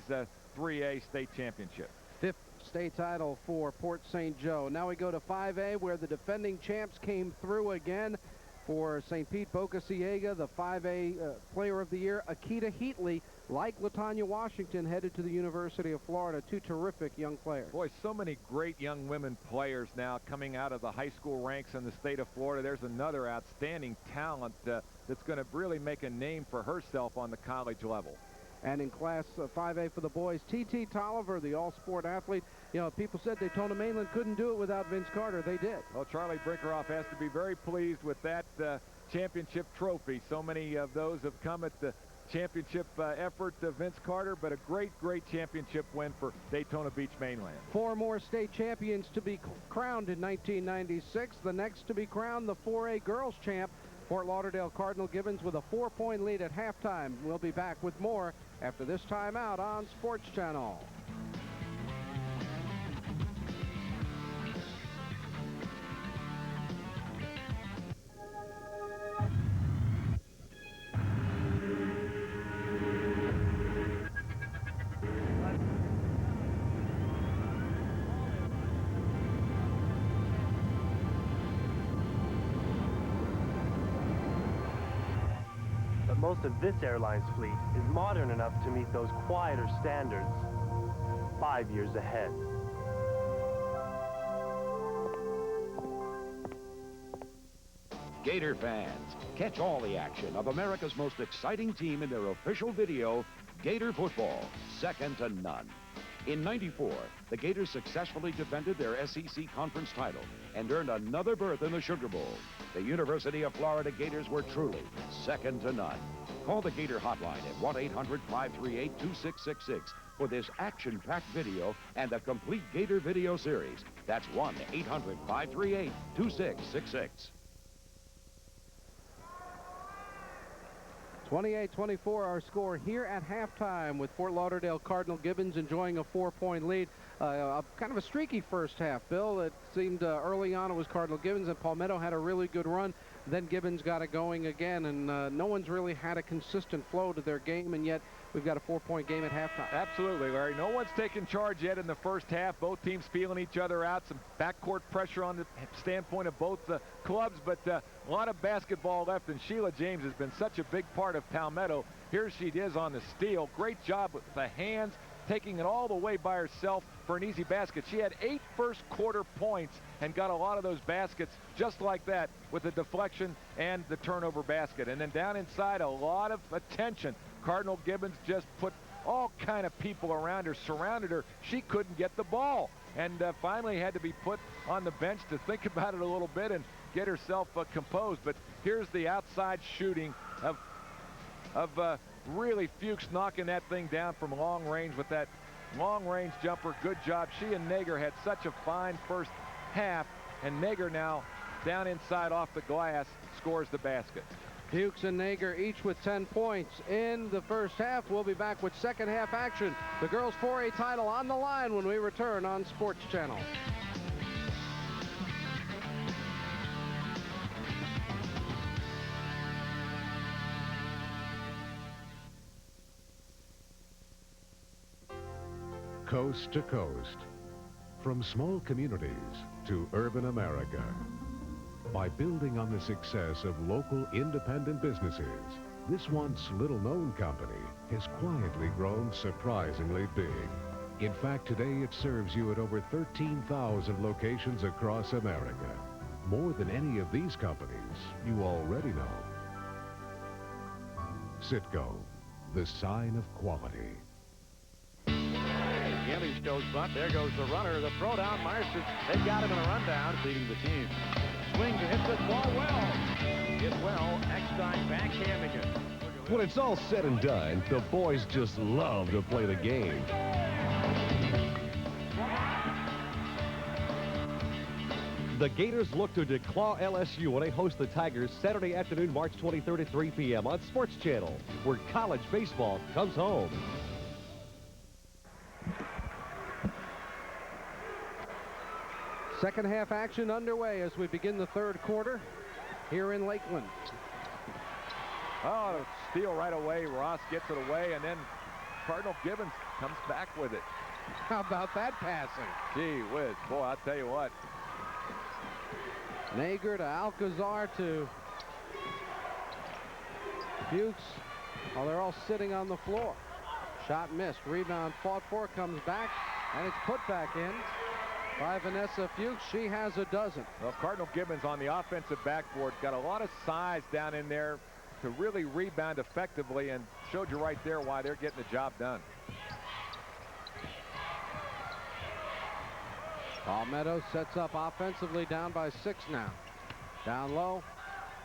3A state championship. 5th state title for Port St. Joe. Now we go to 5A, where the defending champs came through again. For St. Pete Boca Ciega, the 5A Player of the Year, Akita Heatley, like LaTanya Washington, headed to the University of Florida. 2 terrific young players. Boy, so many great young women players now coming out of the high school ranks in the state of Florida. There's another outstanding talent that's going to really make a name for herself on the college level. And in Class 5A for the boys, T.T. Tolliver, the all-sport athlete. You know, people said Daytona Mainland couldn't do it without Vince Carter. They did. Well, Charlie Brinkerhoff has to be very pleased with that championship trophy. So many of those have come at the championship effort of Vince Carter, but a great championship win for Daytona Beach Mainland. 4 more state champions to be crowned in 1996. The next to be crowned, the 4A girls champ, Fort Lauderdale Cardinal Gibbons, with a 4-point lead at halftime. We'll be back with more after this timeout on Sports Channel. The most of this airline's fleet is modern enough to meet those quieter standards 5 years ahead. Gator fans, catch all the action of America's most exciting team in their official video, Gator Football, second to none. In '94, the Gators successfully defended their SEC conference title and earned another berth in the Sugar Bowl. The University of Florida Gators were truly second to none. Call the Gator hotline at 1-800-538-2666 for this action-packed video and the complete Gator video series. That's 1-800-538-2666. 28-24 our score here at halftime, with Fort Lauderdale Cardinal Gibbons enjoying a 4-point lead. Kind of a streaky first half, Bill. It seemed early on it was Cardinal Gibbons, and Palmetto had a really good run. Then Gibbons got it going again, and no one's really had a consistent flow to their game, and yet we've got a 4-point game at halftime. Absolutely, Larry. No one's taken charge yet in the first half. Both teams feeling each other out. Some backcourt pressure on the standpoint of both clubs, but a lot of basketball left, and Sheila James has been such a big part of Palmetto. Here she is on the steal. Great job with the hands, taking it all the way by herself for an easy basket. She had 8 first-quarter points and got a lot of those baskets just like that with the deflection and the turnover basket. And then down inside, a lot of attention. Cardinal Gibbons just put all kind of people around her, surrounded her. She couldn't get the ball, and finally had to be put on the bench to think about it a little bit and get herself composed. But here's the outside shooting of really Fuchs knocking that thing down from long range with that long-range jumper. Good job. She and Nager had such a fine first half, and Nager now down inside off the glass scores the basket. Fuchs and Nager each with 10 points in the first half. We'll be back with second half action. The girls 4A title on the line when we return on Sports Channel. Coast to coast, from small communities to urban America. By building on the success of local independent businesses, this once little-known company has quietly grown surprisingly big. In fact, today it serves you at over 13,000 locations across America. More than any of these companies you already know. Citgo, the sign of quality. Gillies goes bunt. There goes the runner. The throw down. Meister, they've got him in a rundown, leading the team. Swings and hits this ball well. Hit well. Eckstein backhanding it. When it's all said and done, the boys just love to play the game. The Gators look to declaw LSU when they host the Tigers Saturday afternoon, March 23rd at 3 p.m. on Sports Channel, where college baseball comes home. Second half action underway as we begin the third quarter here in Lakeland. Oh, steal right away. Ross gets it away, and then Cardinal Gibbons comes back with it. How about that passing? Gee whiz. Boy, I'll tell you what. Nager to Alcazar to Fuchs. Oh, they're all sitting on the floor. Shot missed. Rebound fought for. Comes back, and it's put back in by Vanessa Fuchs. She has a dozen. Well, Cardinal Gibbons on the offensive backboard got a lot of size down in there to really rebound effectively, and showed you right there why they're getting the job done. Palmetto sets up offensively, down by 6 now. Down low.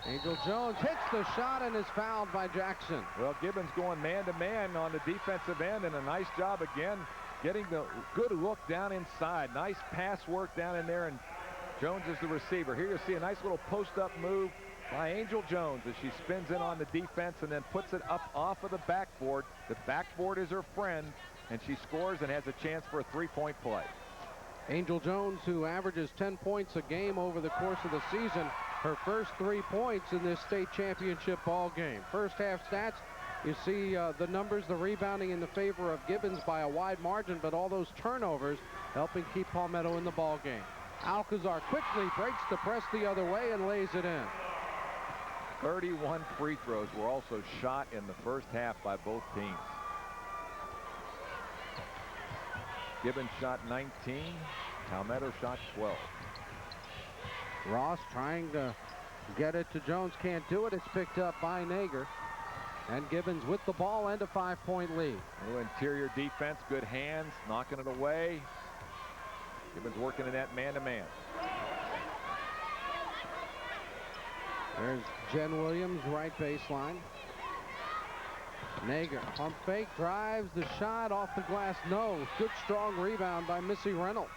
Angel Jones hits the shot and is fouled by Jackson. Well, Gibbons going man-to-man on the defensive end, and a nice job again getting the good look down inside. Nice pass work down in there, and Jones is the receiver. Here you see a nice little post-up move by Angel Jones as she spins in on the defense and then puts it up off of the backboard. The backboard is her friend, and she scores and has a chance for a three-point play. Angel Jones, who averages 10 points a game over the course of the season, her first 3 points in this state championship ball game. First half stats, you see the numbers, the rebounding in the favor of Gibbons by a wide margin, but all those turnovers helping keep Palmetto in the ball game. Alcazar quickly breaks the press the other way and lays it in. 31 free throws were also shot in the first half by both teams. Gibbons shot 19. Palmetto shot 12. Ross trying to get it to Jones. Can't do it. It's picked up by Nager. And Gibbons with the ball and a 5-point lead. Little interior defense. Good hands. Knocking it away. Gibbons working in that man-to-man. There's Jen Williams, right baseline. Nager, pump fake, drives the shot off the glass. No. Good strong rebound by Missy Reynolds,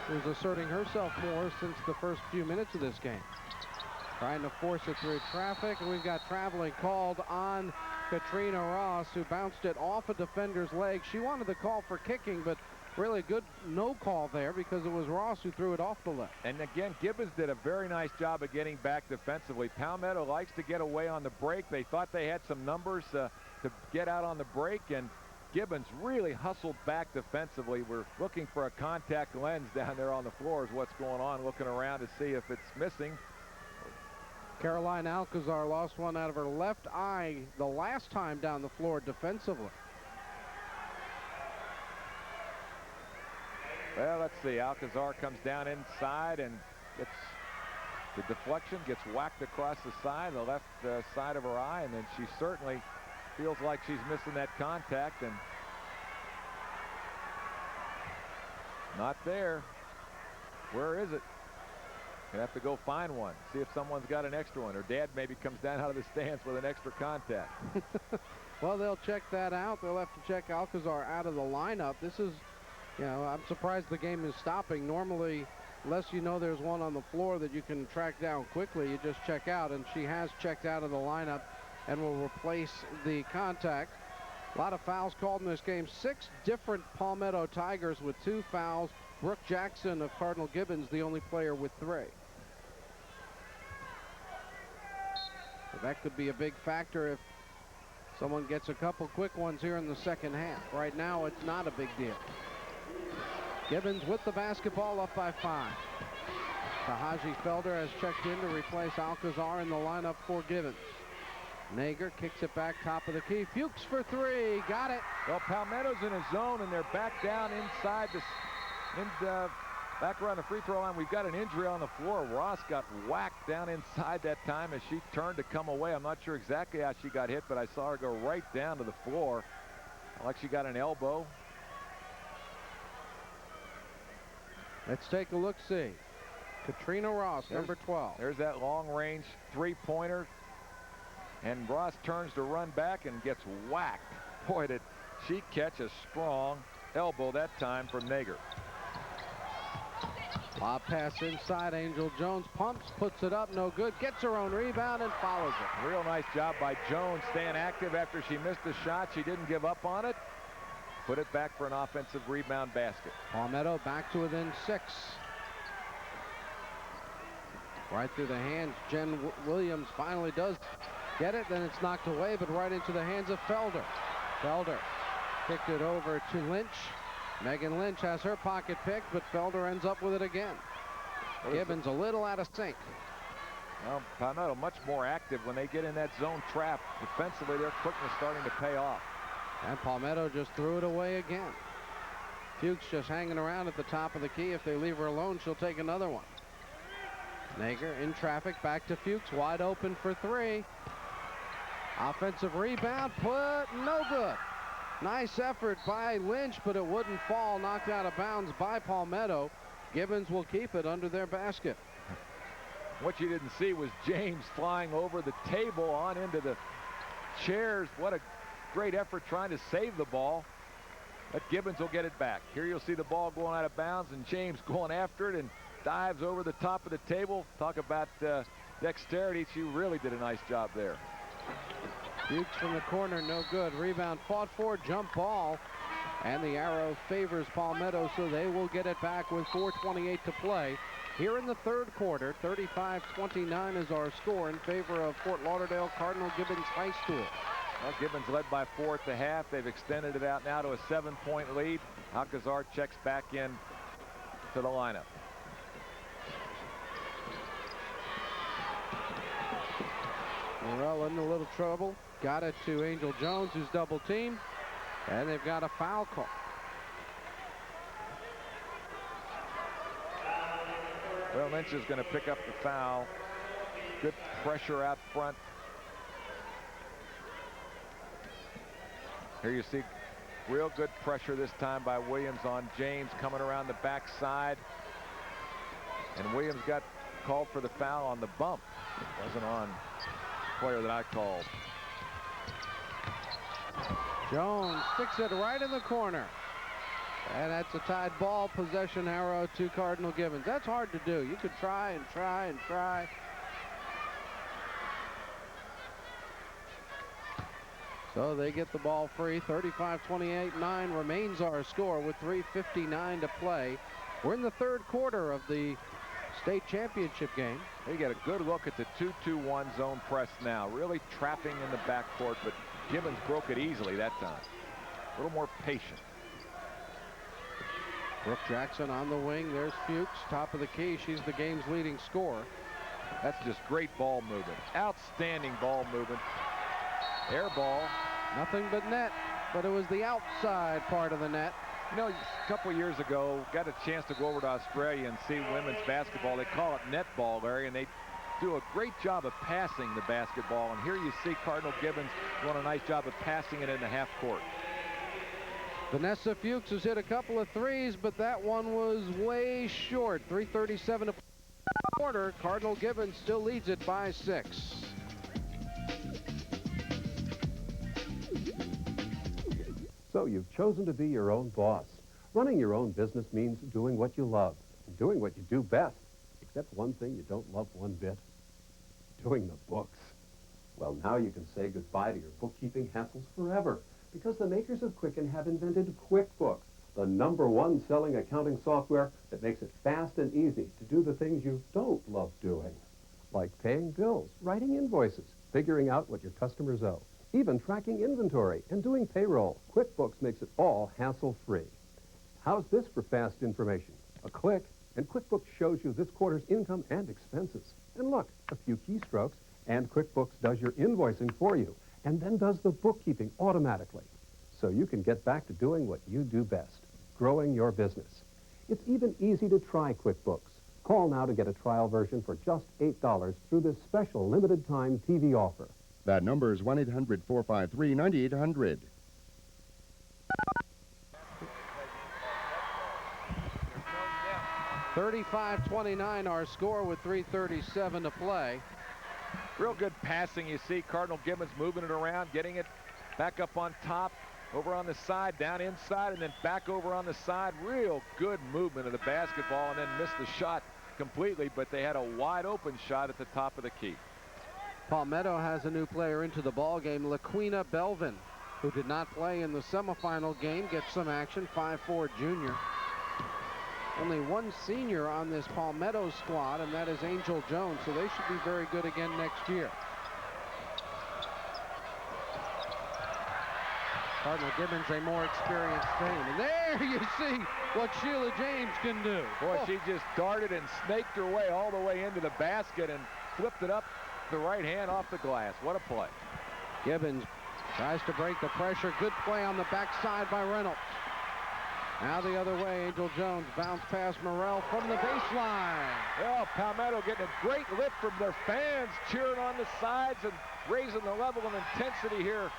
who's asserting herself more since the first few minutes of this game. Trying to force it through traffic, and we've got traveling called on Katrina Ross, who bounced it off a defender's leg. She wanted the call for kicking, but really good no call there because it was Ross who threw it off the leg. And again, Gibbons did a very nice job of getting back defensively. Palmetto likes to get away on the break. They thought they had some numbers to get out on the break, and Gibbons really hustled back defensively. We're looking for a contact lens down there on the floor is what's going on, looking around to see if it's missing. Caroline Alcazar lost one out of her left eye the last time down the floor defensively. Well, let's see. Alcazar comes down inside and gets the deflection, gets whacked across the side, the left side of her eye, and then she certainly feels like she's missing that contact, and not there. Where is it? You have to go find one, see if someone's got an extra one. Her dad maybe comes down out of the stands with an extra contact. Well, they'll check that out. They'll have to check Alcazar out of the lineup. This is, you know, I'm surprised the game is stopping. Normally, unless you know there's one on the floor that you can track down quickly, you just check out, and she has checked out of the lineup and will replace the contact. A lot of fouls called in this game. 6 different Palmetto Tigers with 2 fouls. Brooke Jackson of Cardinal Gibbons, the only player with 3. So that could be a big factor if someone gets a couple quick ones here in the second half. Right now, it's not a big deal. Gibbons with the basketball, up by 5. Tahaji Felder has checked in to replace Alcazar in the lineup for Gibbons. Nager kicks it back top of the key. Fuchs for 3. Got it. Well, Palmetto's in a zone, and they're back down inside this. Back around the free throw line. We've got an injury on the floor. Ross got whacked down inside that time as she turned to come away. I'm not sure exactly how she got hit, but I saw her go right down to the floor like she got an elbow. Let's take a look-see. Katrina Ross, number 12. There's that long-range three-pointer. And Ross turns to run back and gets whacked. Boy, did she catch a strong elbow that time from Nager. Lob pass inside. Angel Jones pumps, puts it up, no good. Gets her own rebound and follows it. Real nice job by Jones staying active after she missed the shot. She didn't give up on it. Put it back for an offensive rebound basket. Palmetto back to within 6. Right through the hands. Jen Williams finally does get it. Then it's knocked away, but right into the hands of Felder. Felder kicked it over to Lynch. Megan Lynch has her pocket picked, but Felder ends up with it again. Gibbons a little out of sync. Well, Palmetto much more active when they get in that zone trap. Defensively, their quickness starting to pay off. And Palmetto just threw it away again. Fuchs just hanging around at the top of the key. If they leave her alone, she'll take another one. Nager in traffic, back to Fuchs, wide open for 3. Offensive rebound, put no good. Nice effort by Lynch, but it wouldn't fall. Knocked out of bounds by Palmetto. Gibbons will keep it under their basket. What you didn't see was James flying over the table on into the chairs. What a great effort trying to save the ball. But Gibbons will get it back. Here you'll see the ball going out of bounds and James going after it and dives over the top of the table. Talk about dexterity. She really did a nice job there. Fuchs from the corner, no good. Rebound fought for, jump ball. And the arrow favors Palmetto, so they will get it back with 4:28 to play. Here in the third quarter, 35-29 is our score in favor of Fort Lauderdale Cardinal Gibbons High School. Well, Gibbons led by 4 at the half. They've extended it out now to a 7-point lead. Alcazar checks back in to the lineup. Morrell in a little trouble. Got it to Angel Jones, who's double teamed. And they've got a foul call. Well, Lynch is going to pick up the foul. Good pressure out front. Here you see real good pressure this time by Williams on James, coming around the backside. And Williams got called for the foul on the bump. It wasn't on the player that I called. Jones sticks it right in the corner. And that's a tied ball, possession arrow to Cardinal Gibbons. That's hard to do. You could try and try and try. So they get the ball free. 35-28-9 remains our score with 3:59 to play. We're in the third quarter of the state championship game. They get a good look at the 2-2-1 zone press now. Really trapping in the backcourt, but Gibbons broke it easily that time. A little more patient. Brooke Jackson on the wing. There's Fuchs, top of the key. She's the game's leading scorer. That's just great ball movement. Outstanding ball movement. Air ball. Nothing but net, but it was the outside part of the net. You know, a couple years ago, got a chance to go over to Australia and see women's basketball. They call it netball, Larry, and they do a great job of passing the basketball. And here you see Cardinal Gibbons doing a nice job of passing it in the half court. Vanessa Fuchs has hit a couple of threes, but that one was way short. 3:37 to quarter. Cardinal Gibbons still leads it by 6. So you've chosen to be your own boss. Running your own business means doing what you love, and doing what you do best. Except one thing you don't love one bit: doing the books. Well, now you can say goodbye to your bookkeeping hassles forever, because the makers of Quicken have invented QuickBooks, the #1 selling accounting software that makes it fast and easy to do the things you don't love doing, like paying bills, writing invoices, figuring out what your customers owe, even tracking inventory and doing payroll. QuickBooks makes it all hassle-free. How's this for fast information? A click, and QuickBooks shows you this quarter's income and expenses. And look, a few keystrokes, and QuickBooks does your invoicing for you, and then does the bookkeeping automatically. So you can get back to doing what you do best, growing your business. It's even easy to try QuickBooks. Call now to get a trial version for just $8 through this special limited-time TV offer. That number is 1-800-453-9800. $35-29 our score with 3:37 to play. Real good passing. You see Cardinal Gibbons moving it around, getting it back up on top, over on the side, down inside, and then back over on the side. Real good movement of the basketball, and then missed the shot completely, but they had a wide open shot at the top of the key. Palmetto has a new player into the ball game, Laquina Belvin, who did not play in the semifinal game, gets some action, 5'4" junior. Only one senior on this Palmetto squad, and that is Angel Jones, so they should be very good again next year. Cardinal Gibbons, a more experienced team. And there you see what Sheila James can do. Boy, she just darted and snaked her way all the way into the basket and flipped it up the right hand off the glass. What a play. Gibbons tries to break the pressure. Good play on the backside by Reynolds. Now the other way, Angel Jones bounce past Morrell from the baseline. Well, Palmetto getting a great lift from their fans, cheering on the sides and raising the level of intensity here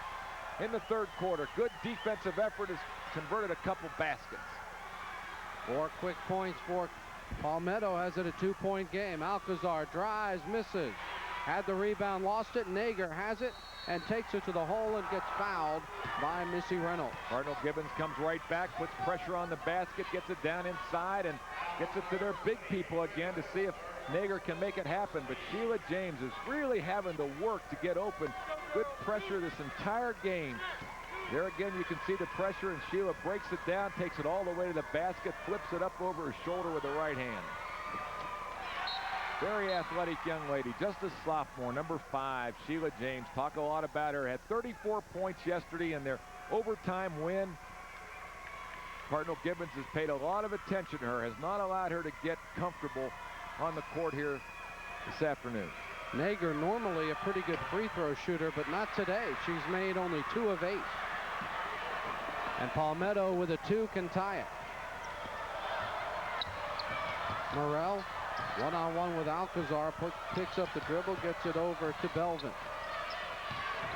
in the third quarter. Good defensive effort has converted a couple baskets. 4 quick points for Palmetto. Has it a 2-point game. Alcazar drives, misses. Had the rebound, lost it. Nager has it and takes it to the hole and gets fouled by Missy Reynolds. Cardinal Gibbons comes right back, puts pressure on the basket, gets it down inside, and gets it to their big people again to see if Nager can make it happen. But Sheila James is really having to work to get open. Good pressure this entire game. There again, you can see the pressure, and Sheila breaks it down, takes it all the way to the basket, flips it up over her shoulder with the right hand. Very athletic young lady, just a sophomore, number 5, Sheila James. Talk a lot about her. Had 34 points yesterday in their overtime win. Cardinal Gibbons has paid a lot of attention to her, has not allowed her to get comfortable on the court here this afternoon. Nager, normally a pretty good free throw shooter, but not today. She's made only 2 of 8. And Palmetto with a 2 can tie it. Morrell, one-on-one with Alcazar, picks up the dribble, gets it over to Belvin.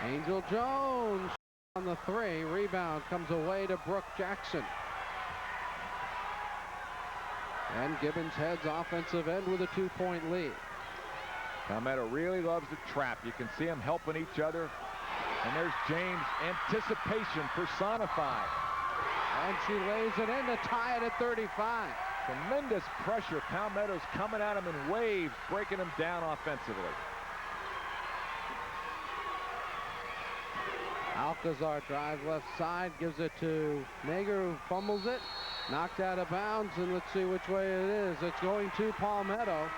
Angel Jones on the 3. Rebound comes away to Brooke Jackson. And Gibbons heads offensive end with a 2-point lead. Palmetto really loves the trap. You can see them helping each other. And there's James, anticipation personified. And she lays it in to tie it at 35. Tremendous pressure. Palmetto's coming at him in waves, breaking him down offensively. Alcazar drives left side, gives it to Nager, who fumbles it. Knocked out of bounds, and let's see which way it is. It's going to Palmetto.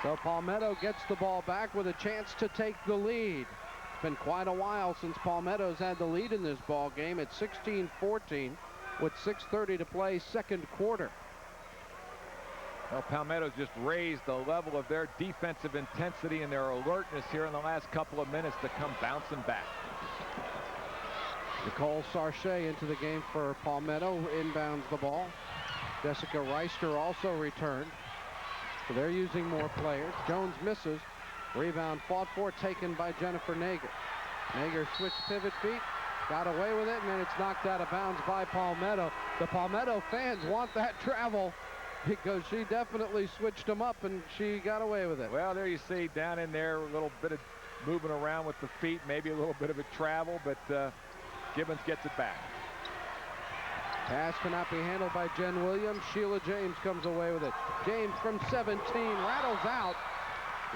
So Palmetto gets the ball back with a chance to take the lead. It's been quite a while since Palmetto's had the lead in this ball game. It's 16-14 with 6:30 to play, second quarter. Well, Palmetto's just raised the level of their defensive intensity and their alertness here in the last couple of minutes to come bouncing back. Nicole Sarche into the game for Palmetto, inbounds the ball. Jessica Reister also returned. So they're using more players. Jones misses. Rebound fought for, taken by Jennifer Nager. Nager switched pivot feet, got away with it, and then it's knocked out of bounds by Palmetto. The Palmetto fans want that travel because she definitely switched them up and she got away with it. Well, there you see down in there a little bit of moving around with the feet, maybe a little bit of a travel, but Gibbons gets it back. Pass cannot be handled by Jen Williams. Sheila James comes away with it. James from 17 rattles out.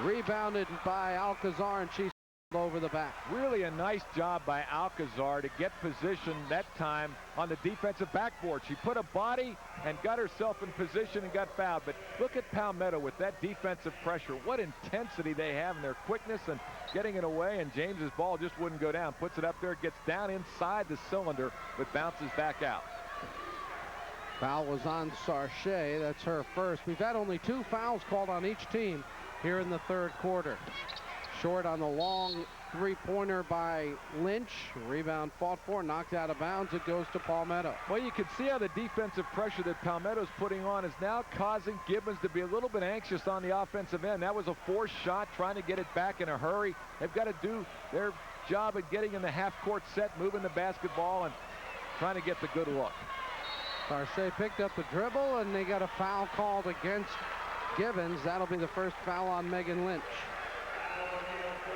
Rebounded by Alcazar, and she's over the back. Really a nice job by Alcazar to get position that time on the defensive backboard. She put a body and got herself in position and got fouled. But look at Palmetto with that defensive pressure. What intensity they have in their quickness and getting it away, and James's ball just wouldn't go down. Puts it up there, gets down inside the cylinder, but bounces back out. Foul was on Sarche. That's her first. We've had only 2 fouls called on each team here in the third quarter. Short on the long three-pointer by Lynch. Rebound fought for, knocked out of bounds. It goes to Palmetto. Well, you can see how the defensive pressure that Palmetto's putting on is now causing Gibbons to be a little bit anxious on the offensive end. That was a forced shot, trying to get it back in a hurry. They've got to do their job at getting in the half-court set, moving the basketball, and trying to get the good look. Sarche picked up the dribble, and they got a foul called against Gibbons. That'll be the first foul on Megan Lynch.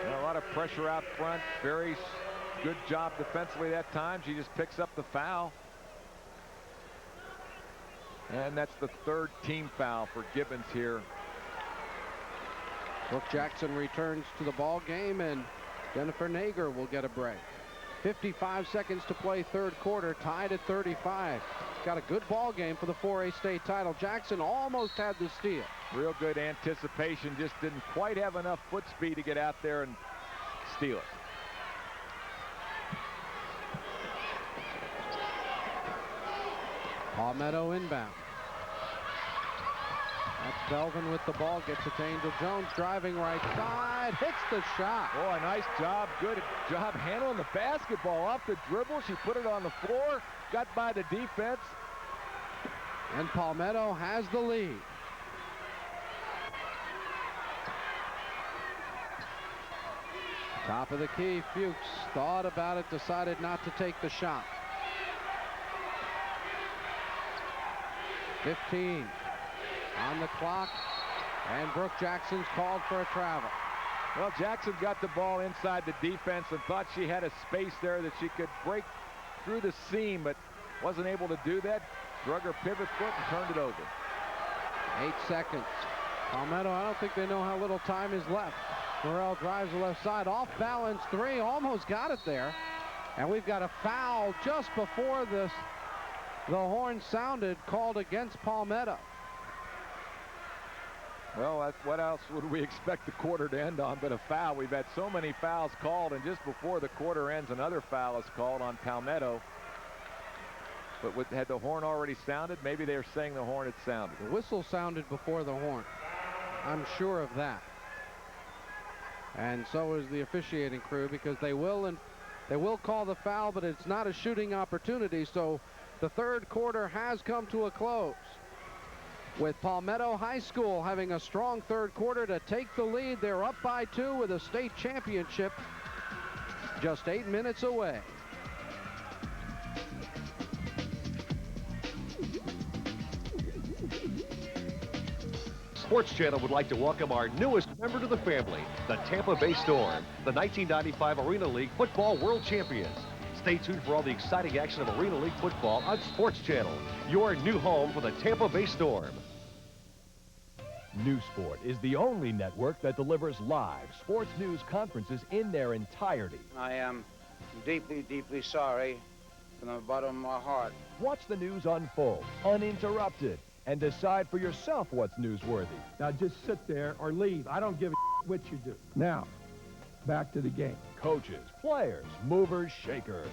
A lot of pressure out front. Very good job defensively that time. She just picks up the foul. And that's the 3rd team foul for Gibbons here. Brooke Jackson returns to the ball game, and Jennifer Nager will get a break. 55 seconds to play third quarter, tied at 35. Got a good ball game for the 4A state title. Jackson almost had the steal. Real good anticipation, just didn't quite have enough foot speed to get out there and steal it. Palmetto inbound. That's Belvin with the ball, gets it to Angel Jones, driving right side, hits the shot. Oh, a nice job, good job handling the basketball off the dribble. She put it on the floor, got by the defense. And Palmetto has the lead. Top of the key, Fuchs thought about it, decided not to take the shot. 15 on the clock, and Brooke Jackson's called for a travel. Well, Jackson got the ball inside the defense and thought she had a space there that she could break through the seam, but wasn't able to do that. Drug her pivot foot and turned it over. 8 seconds. Palmetto, I don't think they know how little time is left. Morrell drives the left side, off balance 3, almost got it there. And we've got a foul just before the horn sounded, called against Palmetto. Well, what else would we expect the quarter to end on but a foul? We've had so many fouls called, and just before the quarter ends, another foul is called on Palmetto. But had the horn already sounded? Maybe they're saying the horn had sounded. The whistle sounded before the horn. I'm sure of that. And so is the officiating crew, because they will call the foul, but it's not a shooting opportunity. So the third quarter has come to a close, with Palmetto High School having a strong third quarter to take the lead. They're up by 2 with a state championship just 8 minutes away. Sports Channel would like to welcome our newest member to the family, the Tampa Bay Storm, the 1995 Arena League Football World Champions. Stay tuned for all the exciting action of Arena League football on Sports Channel, your new home for the Tampa Bay Storm. News Sport is the only network that delivers live sports news conferences in their entirety. I am deeply, deeply sorry from the bottom of my heart. Watch the news unfold, uninterrupted, and decide for yourself what's newsworthy. Now just sit there or leave. I don't give a what you do. Now, back to the game. Coaches, players, movers, shakers.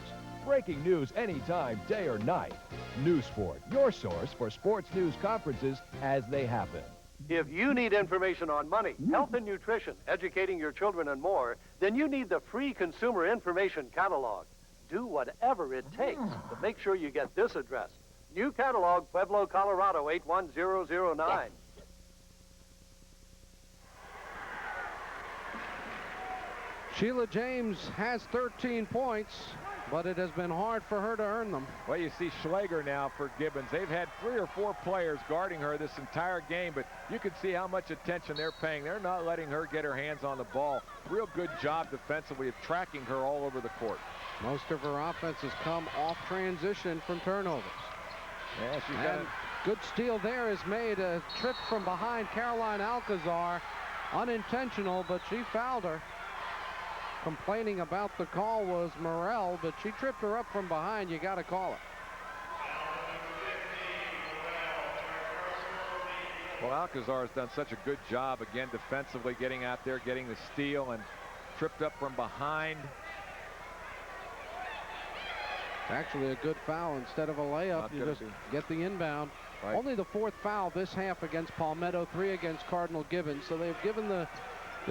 Breaking news anytime, day or night. News Sport, your source for sports news conferences as they happen. If you need information on money, health and nutrition, educating your children and more, then you need the free Consumer Information Catalog. Do whatever it takes to make sure you get this address. New catalog, Pueblo, Colorado, 81009. Sheila James has 13 points, but it has been hard for her to earn them. Well, you see Schlager now for Gibbons. They've had 3 or 4 players guarding her this entire game, but you can see how much attention they're paying. They're not letting her get her hands on the ball. Real good job defensively of tracking her all over the court. Most of her offense has come off transition from turnovers. Yeah, she's got a good steal there is made. A trip from behind Caroline Alcazar. Unintentional, but she fouled her. Complaining about the call was Morrell, but she tripped her up from behind. You got to call it. Well, Alcazar has done such a good job again defensively, getting out there, getting the steal, and tripped up from behind. Actually a good foul instead of a layup. You just get the inbound. Right. Only the 4th foul this half against Palmetto, 3 against Cardinal Gibbons. So they've given the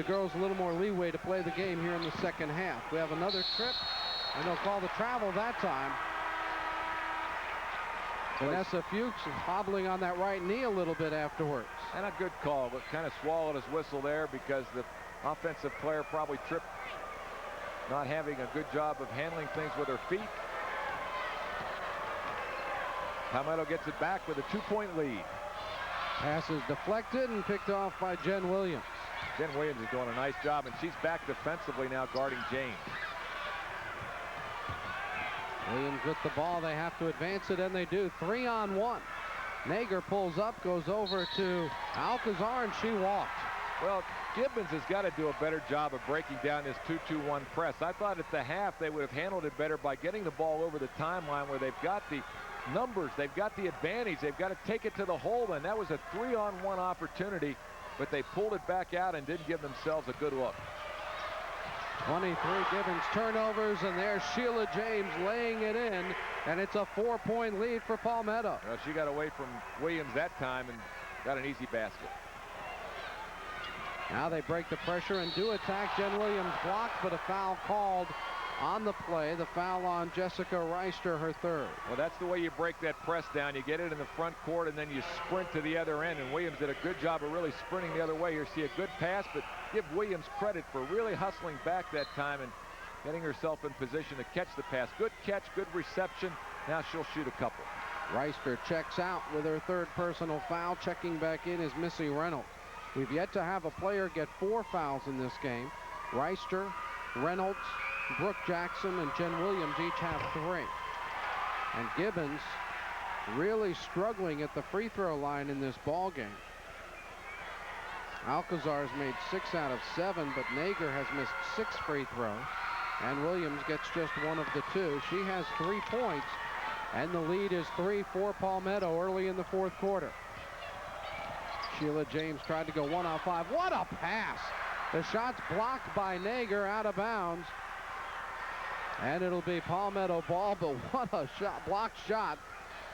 girls a little more leeway to play the game here in the second half. We have another trip, and they'll call the travel that time. Vanessa Fuchs is hobbling on that right knee a little bit afterwards. And a good call, but kind of swallowed his whistle there because the offensive player probably tripped, not having a good job of handling things with her feet. Palmetto gets it back with a 2-point lead. Pass is deflected and picked off by Jen Williams. Jen Williams is doing a nice job, and she's back defensively now guarding James. Williams with the ball. They have to advance it, and they do. 3-on-1. Nager pulls up, goes over to Alcazar, and she walked. Well, Gibbons has got to do a better job of breaking down this 2-2-1 press. I thought at the half they would have handled it better by getting the ball over the timeline where they've got the numbers, they've got the advantage, they've got to take it to the hole, and that was a 3-on-1 opportunity, but they pulled it back out and didn't give themselves a good look. 23 Gibbons turnovers, and there's Sheila James laying it in, and it's a 4-point lead for Palmetto. Well, she got away from Williams that time and got an easy basket. Now they break the pressure and do attack. Jen Williams blocked, but a foul called on the play. The foul on Jessica Reister, her 3rd. Well, that's the way you break that press down. You get it in the front court, and then you sprint to the other end. And Williams did a good job of really sprinting the other way. Here, see a good pass, but give Williams credit for really hustling back that time and getting herself in position to catch the pass. Good catch, good reception. Now she'll shoot a couple. Reister checks out with her 3rd personal foul. Checking back in is Missy Reynolds. We've yet to have a player get 4 fouls in this game. Reister, Reynolds, Brooke Jackson, and Jen Williams each have 3. And Gibbons really struggling at the free throw line in this ball game. Alcazar's made 6 out of 7, but Nager has missed 6 free throws, and Williams gets just 1 of the 2. She has 3 points, and the lead is 3 for Palmetto early in the 4th quarter. Sheila James tried to go 1-on-5. What a pass! The shot's blocked by Nager, out of bounds. And it'll be Palmetto ball, but what a shot, blocked shot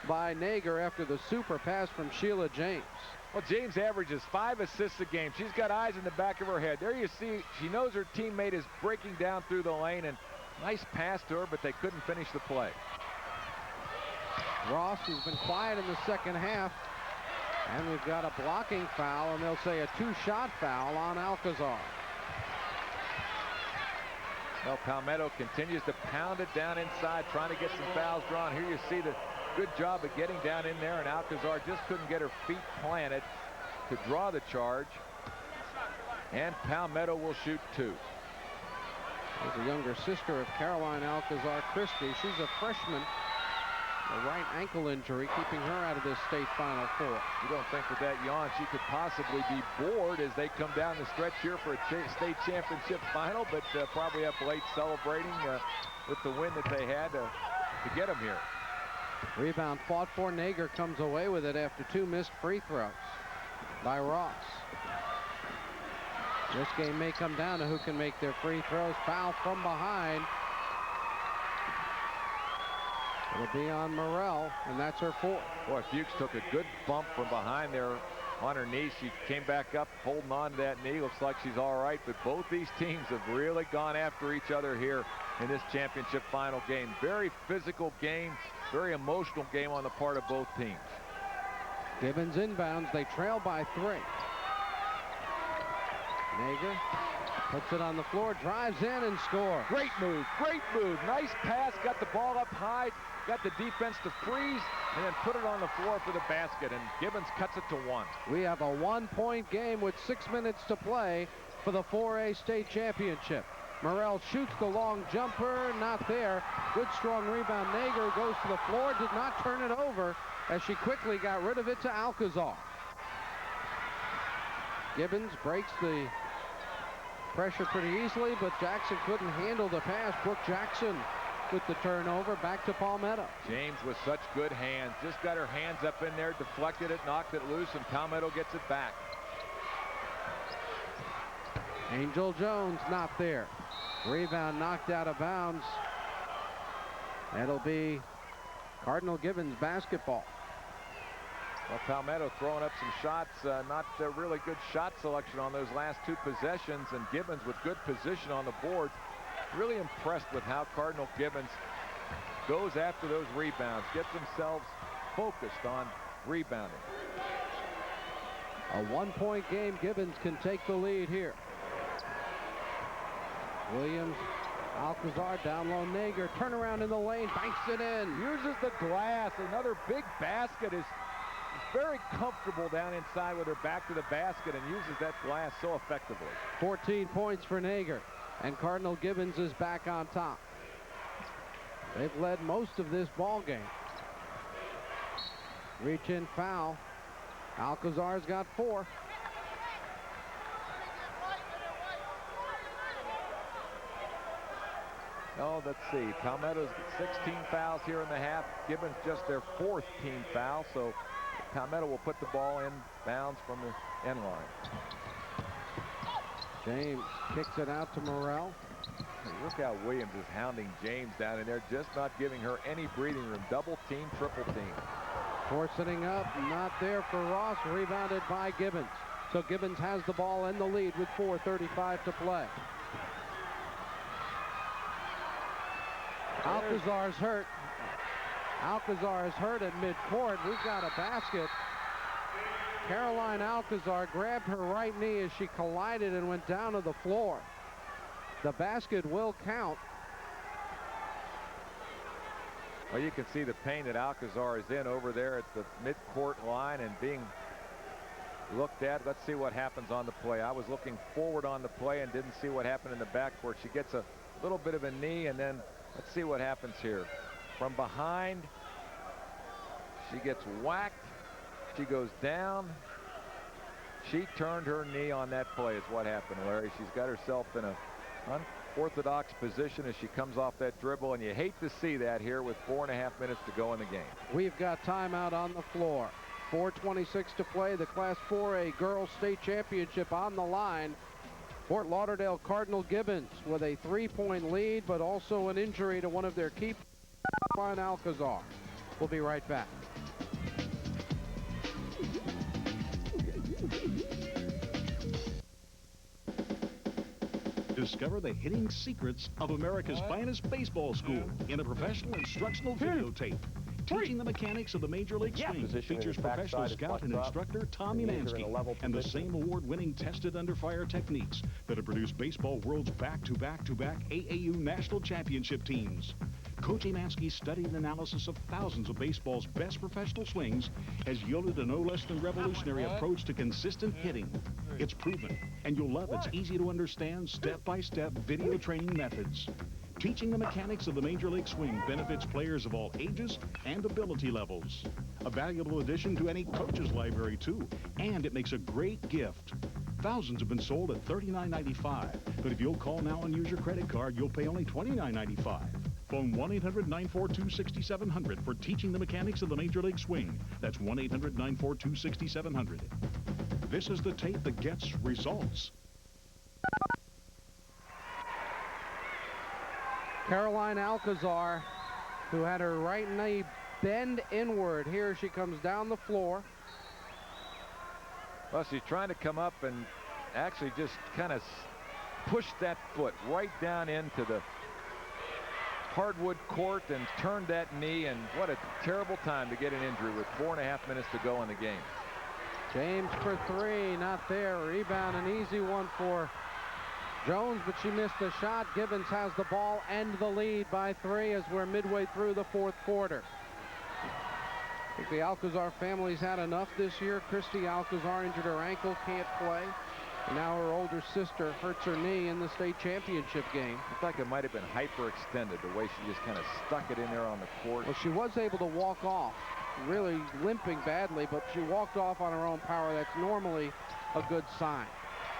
by Nager after the super pass from Sheila James. Well, James averages 5 assists a game. She's got eyes in the back of her head. There you see, she knows her teammate is breaking down through the lane, and nice pass to her, but they couldn't finish the play. Ross has been quiet in the second half, and we've got a blocking foul, and they'll say a 2-shot foul on Alcazar. Well, Palmetto continues to pound it down inside, trying to get some fouls drawn. Here you see the good job of getting down in there, and Alcazar just couldn't get her feet planted to draw the charge. And Palmetto will shoot 2. There's the younger sister of Caroline Alcazar, Christie. She's a freshman. A right ankle injury keeping her out of this state Final Four. You don't think with that yawn she could possibly be bored as they come down the stretch here for a state championship final, but probably up late celebrating with the win that they had to get them here. Rebound fought for. Nager comes away with it after 2 missed free throws by Ross. This game may come down to who can make their free throws. Foul from behind. It'll be on Morrell, and that's her 4th. Boy, Fuchs took a good bump from behind there on her knee. She came back up, holding on to that knee. Looks like she's all right, but both these teams have really gone after each other here in this championship final game. Very physical game, very emotional game on the part of both teams. Gibbons inbounds. They trail by 3. Nager puts it on the floor, drives in, and scores. Great move, great move. Nice pass, got the ball up high, got the defense to freeze, and then put it on the floor for the basket, and Gibbons cuts it to 1. We have a 1-point game with 6 minutes to play for the 4A state championship. Morrell shoots the long jumper, not there. Good strong rebound. Nager goes to the floor, did not turn it over as she quickly got rid of it to Alcazar. Gibbons breaks the pressure pretty easily, but Jackson couldn't handle the pass. Brooke Jackson with the turnover. Back to Palmetto. James with such good hands. Just got her hands up in there, deflected it, knocked it loose, and Palmetto gets it back. Angel Jones not there. Rebound knocked out of bounds. That'll be Cardinal Gibbons basketball. Well, Palmetto throwing up some shots, not really good shot selection on those last 2 possessions, and Gibbons with good position on the board. Really impressed with how Cardinal Gibbons goes after those rebounds, gets themselves focused on rebounding. A 1-point game. Gibbons can take the lead here. Williams, Alcazar down low. Nager, turnaround in the lane, banks it in. Uses the glass. Another big basket. Is very comfortable down inside with her back to the basket and uses that glass so effectively. 14 points for Nager, and Cardinal Gibbons is back on top. They've led most of this ball game. Reach in foul. Alcazar's got 4. Oh, let's see. Palmetto's got 16 fouls here in the half. Gibbons just their 4th team foul, so Palmetto will put the ball in bounds from the end line. James kicks it out to Morrell. Look how Williams is hounding James down in there, just not giving her any breathing room. Double team, triple team. Forcing up, not there for Ross. Rebounded by Gibbons. So Gibbons has the ball and the lead with 4:35 to play. Alcazar's hurt. Alcazar is hurt at midcourt. We've got a basket. Caroline Alcazar grabbed her right knee as she collided and went down to the floor. The basket will count. Well, you can see the pain that Alcazar is in over there at the midcourt line and being looked at. Let's see what happens on the play. I was looking forward on the play and didn't see what happened in the backcourt. She gets a little bit of a knee, and then let's see what happens here. From behind, she gets whacked. She goes down. She turned her knee on that play is what happened, Larry. She's got herself in a unorthodox position as she comes off that dribble, and you hate to see that here with 4.5 minutes to go in the game. We've got timeout on the floor. 4:26 to play. The Class 4A Girls State Championship on the line. Fort Lauderdale Cardinal Gibbons with a 3-point lead, but also an injury to one of their key players, Alcazar. We'll be right back. Discover the hitting secrets of America's finest baseball school in a professional instructional videotape. Teaching the mechanics of the Major League Swing features professional scout and instructor Tommy Mansky and the same award-winning tested under fire techniques that have produced baseball world's back-to-back-to-back AAU national championship teams. Coach Mansky's study and analysis of thousands of baseball's best professional swings has yielded a no less than revolutionary approach to consistent hitting. It's proven, and you'll love its easy-to-understand, step-by-step video training methods. Teaching the mechanics of the Major League Swing benefits players of all ages and ability levels. A valuable addition to any coach's library, too, and it makes a great gift. Thousands have been sold at $39.95, but if you'll call now and use your credit card, you'll pay only $29.95. Phone 1-800-942-6700 for Teaching the Mechanics of the Major League Swing. That's 1-800-942-6700. This is the tape that gets results. Caroline Alcazar, who had her right knee bend inward. Here she comes down the floor. Well, she's trying to come up and actually just kind of push that foot right down into the hardwood court and turned that knee, and what a terrible time to get an injury with 4.5 minutes to go in the game. James for three, not there. Rebound, an easy one for Jones, but she missed the shot. Gibbons has the ball and the lead by 3 as we're midway through the 4th quarter. I think the Alcazar family's had enough this year. Christy Alcazar injured her ankle, can't play. And now her older sister hurts her knee in the state championship game. Looked like it might have been hyperextended, the way she just kind of stuck it in there on the court. Well, she was able to walk off, really limping badly, but she walked off on her own power. That's normally a good sign.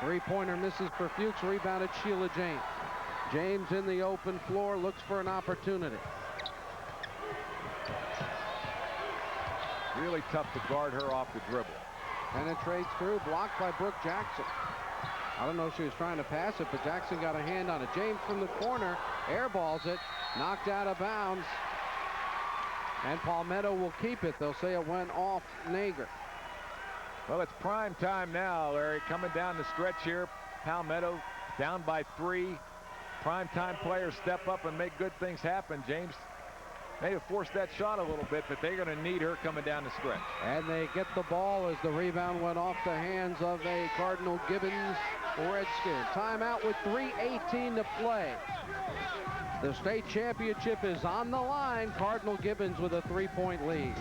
Three-pointer misses for Fuchs, rebounded Sheila James. James in the open floor, looks for an opportunity. Really tough to guard her off the dribble. Penetrates through, blocked by Brooke Jackson. I don't know if she was trying to pass it, but Jackson got a hand on it. James from the corner, airballs it, knocked out of bounds. And Palmetto will keep it. They'll say it went off Nager. Well, it's prime time now, Larry. Coming down the stretch here. Palmetto down by 3. Prime time players step up and make good things happen. James may have forced that shot a little bit, but they're going to need her coming down the stretch. And they get the ball as the rebound went off the hands of a Cardinal Gibbons Redskin. Timeout with 3:18 to play. The state championship is on the line. Cardinal Gibbons with a 3-point lead.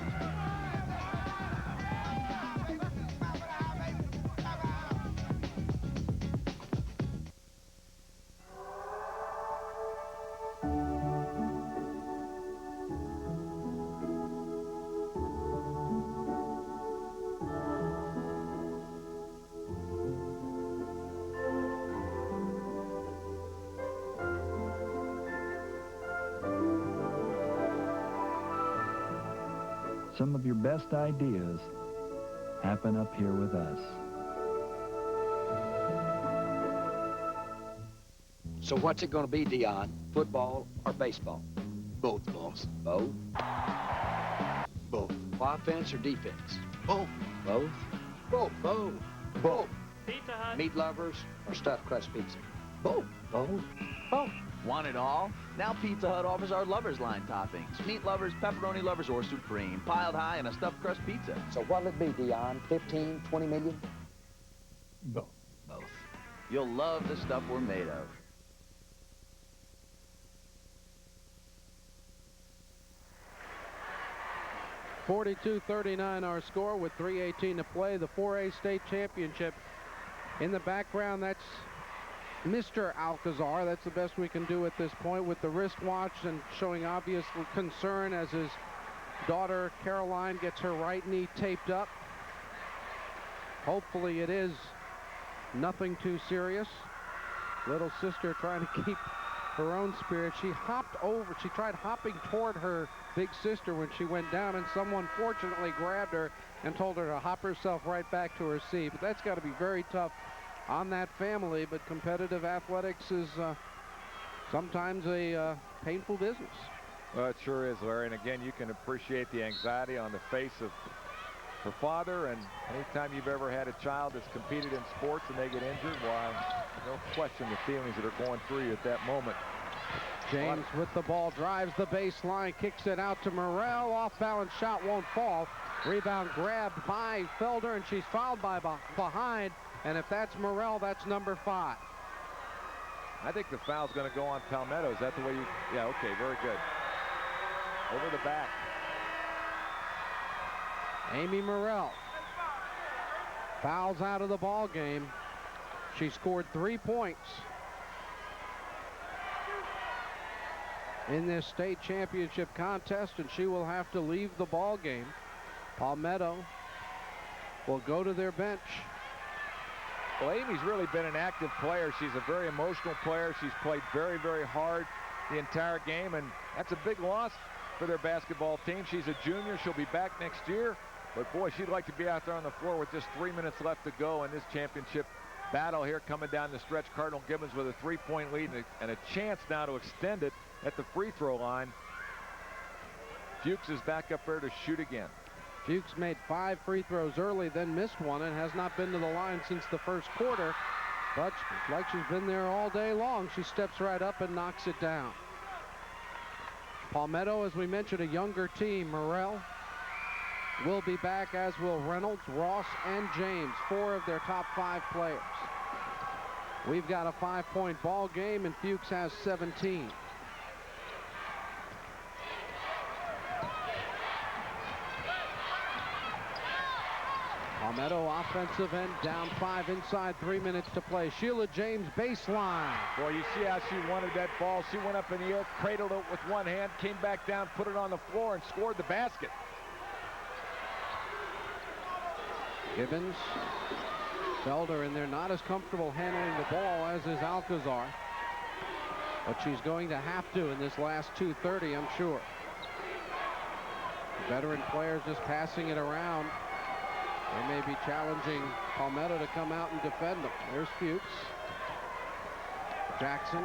Some of your best ideas happen up here with us. So what's it going to be, Dion? Football or baseball? Both, boss. Both? Both. Offense or defense? Both. Both? Both. Both. Both. Pizza Hut. Meat lovers or stuffed crust pizza? Both. Both. Both. Want it all? Now Pizza Hut offers our lovers line toppings. Meat lovers, pepperoni lovers, or supreme. Piled high in a stuffed crust pizza. So what'll it be, Dion? 15, 20 million? Both. Both. You'll love the stuff we're made of. (42-39) our score with 3:18 to play. The 4A state championship. In the background, that's Mr. Alcazar. That's the best we can do at this point, with the wristwatch and showing obvious concern as his daughter Caroline gets her right knee taped up. Hopefully it is nothing too serious. Little sister trying to keep her own spirit. She hopped over. She tried hopping toward her big sister when she went down, and someone fortunately grabbed her and told her to hop herself right back to her seat. But that's got to be very tough on that family. But competitive athletics is sometimes a painful business. Well, it sure is, Larry. And again, you can appreciate the anxiety on the face of her father, and anytime you've ever had a child that's competed in sports and they get injured, why, no question the feelings that are going through you at that moment. James with the ball, drives the baseline, kicks it out to Morrell. Off-balance shot won't fall. Rebound grabbed by Felder, and she's fouled by behind. And if that's Morrell, that's number 5. I think the foul's going to go on Palmetto. Is that the way you? Yeah, okay, very good. Over the back. Amy Morrell fouls out of the ball game. She scored 3 points in this state championship contest, and she will have to leave the ball game. Palmetto will go to their bench. Well, Amy's really been an active player. She's a very emotional player. She's played very, very hard the entire game, and that's a big loss for their basketball team. She's a junior. She'll be back next year. But, boy, she'd like to be out there on the floor with just 3 minutes left to go in this championship battle here coming down the stretch. Cardinal Gibbons with a 3-point lead and a chance now to extend it at the free throw line. Fuchs is back up there to shoot again. Fuchs made 5 free throws early, then missed one, and has not been to the line since the first quarter. But like she's been there all day long, she steps right up and knocks it down. Palmetto, as we mentioned, a younger team. Morrell will be back, as will Reynolds, Ross, and James, 4 of their top 5 players. We've got a 5-point ball game, and Fuchs has 17. Palmetto offensive end, down 5 inside, 3 minutes to play. Sheila James baseline. Boy, you see how she wanted that ball. She went up in the air, cradled it with one hand, came back down, put it on the floor, and scored the basket. Gibbons, Felder, and they're not as comfortable handling the ball as is Alcazar. But she's going to have to in this last 2:30, I'm sure. Veteran players just passing it around. They may be challenging Palmetto to come out and defend them. There's Fuchs. Jackson,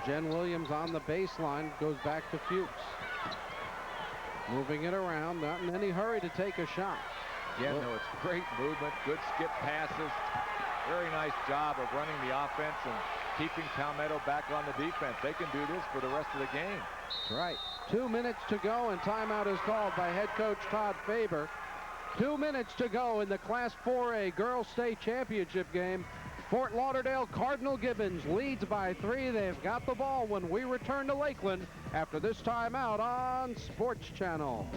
Jen Williams on the baseline, goes back to Fuchs. Moving it around, not in any hurry to take a shot. Yeah, no, it's great movement, good skip passes. Very nice job of running the offense and keeping Palmetto back on the defense. They can do this for the rest of the game. That's right. 2 minutes to go, and timeout is called by head coach Todd Faber. 2 minutes to go in the Class 4A Girls State Championship game. Fort Lauderdale Cardinal Gibbons leads by 3. They've got the ball when we return to Lakeland after this timeout on Sports Channel.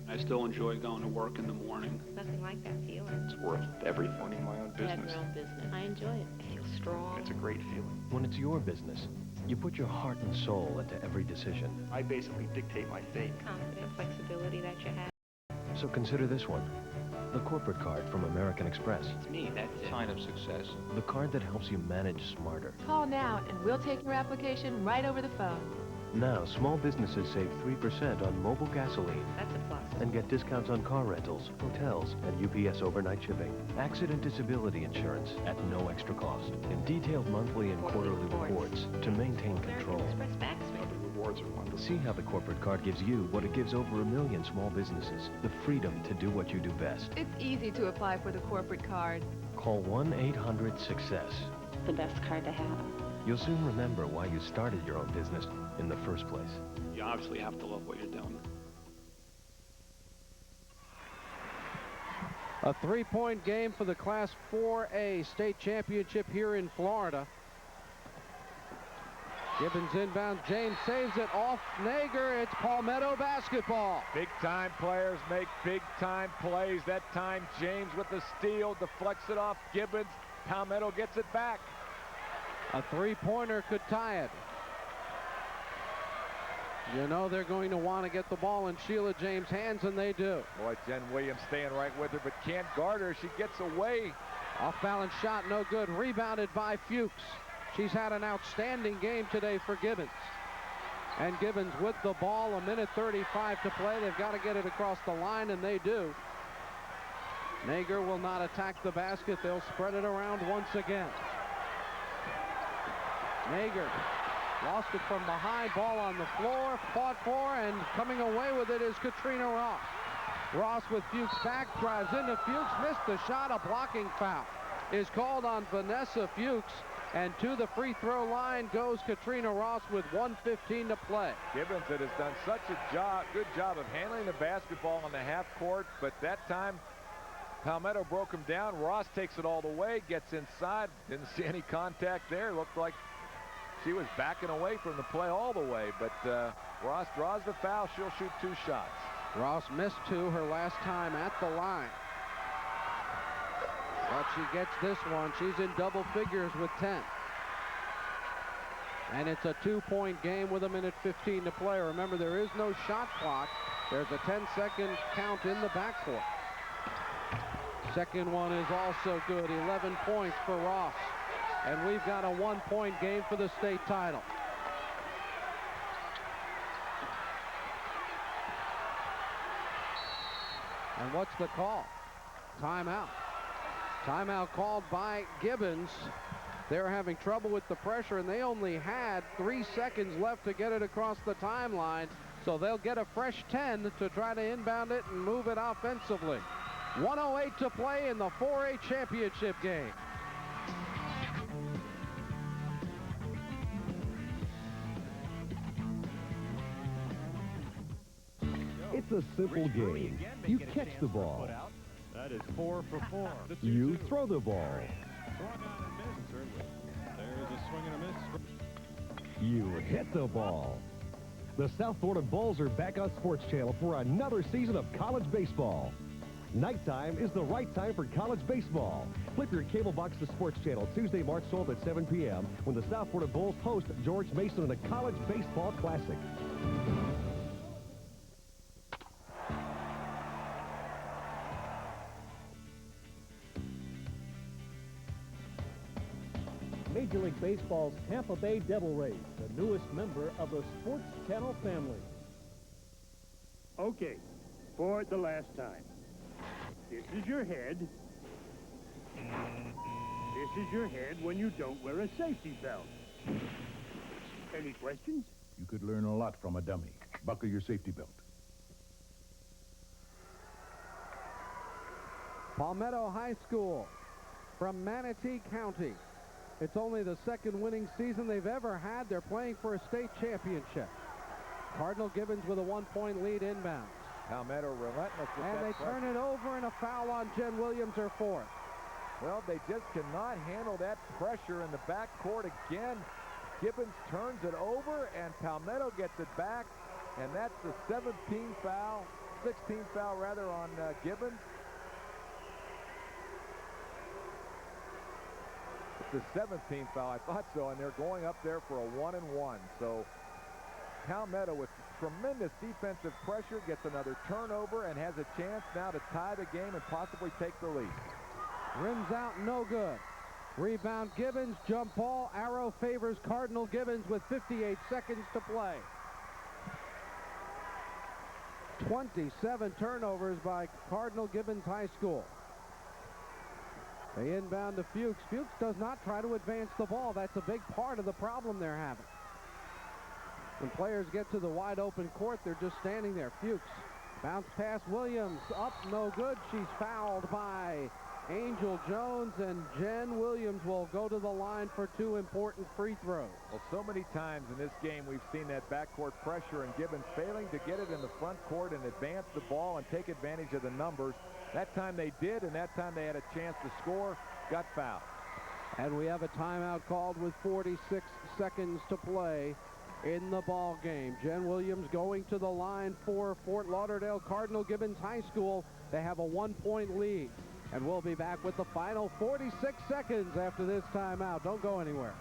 I still enjoy going to work in the morning. Nothing like that feeling. It's worth everything. Owning my own Having your own business. I enjoy it. I feel strong. It's a great feeling. When it's your business, you put your heart and soul into every decision. I basically dictate my fate. Confident flexibility that you have. So consider this one. The corporate card from American Express. It's me, that's it. Sign of success. The card that helps you manage smarter. Call now and we'll take your application right over the phone. Now, small businesses save 3% on mobile gasoline. That's a plus. And get discounts on car rentals, hotels, and UPS overnight shipping. Accident disability insurance at no extra cost. And detailed monthly and quarterly reports to maintain control. Express backs me. The rewards are wonderful. See how the corporate card gives you what it gives over 1 million small businesses. The freedom to do what you do best. It's easy to apply for the corporate card. Call 1-800-SUCCESS. The best card to have. You'll soon remember why you started your own business in the first place. You obviously have to love what you're doing. A 3-point game for the Class 4A state championship here in Florida. Gibbons inbound. James saves it off Nager. It's Palmetto basketball. Big-time players make big-time plays. That time, James with the steal, deflects it off Gibbons. Palmetto gets it back. A 3-pointer could tie it. You know they're going to want to get the ball in Sheila James' hands, and they do. Boy, Jen Williams staying right with her, but can't guard her. She gets away. Off-balance shot, no good. Rebounded by Fuchs. She's had an outstanding game today for Gibbons. And Gibbons with the ball, 1:35 to play. They've got to get it across the line, and they do. Nager will not attack the basket. They'll spread it around once again. Nager Lost it from behind. Ball on the floor. Fought for, and coming away with it is Katrina Ross. Ross with Fuchs back. Drives into Fuchs. Missed the shot. A blocking foul is called on Vanessa Fuchs. And to the free throw line goes Katrina Ross with 1:15 to play. Gibbons that has done such a good job of handling the basketball on the half court, but that time Palmetto broke him down. Ross takes it all the way, gets inside. Didn't see any contact there. Looked like she was backing away from the play all the way, but Ross draws the foul. She'll shoot 2 shots. Ross missed 2 her last time at the line. But she gets this one. She's in double figures with 10. And it's a 2-point game with 1:15 to play. Remember, there is no shot clock. There's a 10-second count in the backcourt. Second one is also good. 11 points for Ross. And we've got a 1-point game for the state title. And what's the call? Timeout. Timeout called by Gibbons. They're having trouble with the pressure, and they only had 3 seconds left to get it across the timeline. So they'll get a fresh 10 to try to inbound it and move it offensively. 1:08 to play in the 4A championship game. It's a simple game. You catch the ball. That is 4 for 4. You throw the ball. Swung on and missed. There's a swing and a miss. You hit the ball. The South Florida Bulls are back on Sports Channel for another season of college baseball. Nighttime is the right time for college baseball. Flip your cable box to Sports Channel Tuesday, March 12th at 7 p.m. when the South Florida Bulls host George Mason in a college baseball classic. Major League Baseball's Tampa Bay Devil Rays, the newest member of the Sports Channel family. Okay, for the last time. This is your head. This is your head when you don't wear a safety belt. Any questions? You could learn a lot from a dummy. Buckle your safety belt. Palmetto High School from Manatee County. It's only the second winning season they've ever had. They're playing for a state championship. Cardinal Gibbons with a 1-point lead inbound. Palmetto relentless with and that they pressure. turn it over, and a foul on Jen Williams, her 4th. Well, they just cannot handle that pressure in the backcourt again. Gibbons turns it over, and Palmetto gets it back, and that's the 16th foul rather, on Gibbons. It's the 17th foul, I thought so, and they're going up there for a 1-and-1. So Palmetto, with tremendous defensive pressure, gets another turnover and has a chance now to tie the game and possibly take the lead. Rims out, no good. Rebound Gibbons, jump ball, arrow favors Cardinal Gibbons with 58 seconds to play. 27 turnovers by Cardinal Gibbons High School. They inbound to Fuchs. Fuchs does not try to advance the ball. That's a big part of the problem they're having. When players get to the wide open court, they're just standing there. Fuchs, bounce pass Williams, up, no good. She's fouled by Angel Jones, and Jen Williams will go to the line for 2 important free throws. Well, so many times in this game we've seen that backcourt pressure and Gibbons failing to get it in the front court and advance the ball and take advantage of the numbers. That time they did, and that time they had a chance to score, got fouled. And we have a timeout called with 46 seconds to play in the ball game. Jen Williams going to the line for Fort Lauderdale Cardinal Gibbons High School. They have a 1-point lead. And we'll be back with the final 46 seconds after this timeout. Don't go anywhere.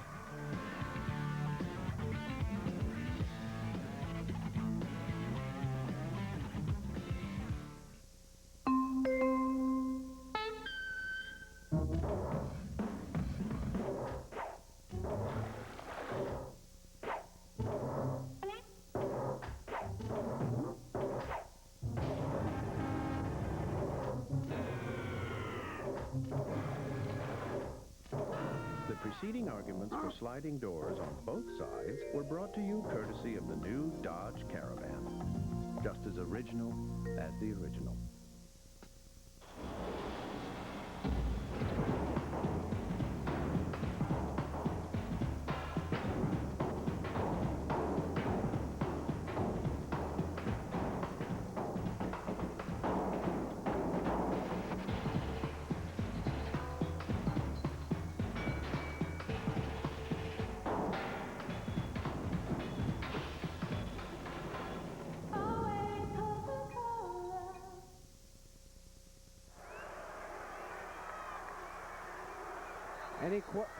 The preceding arguments for sliding doors on both sides were brought to you courtesy of the new Dodge Caravan. Just as original as the original.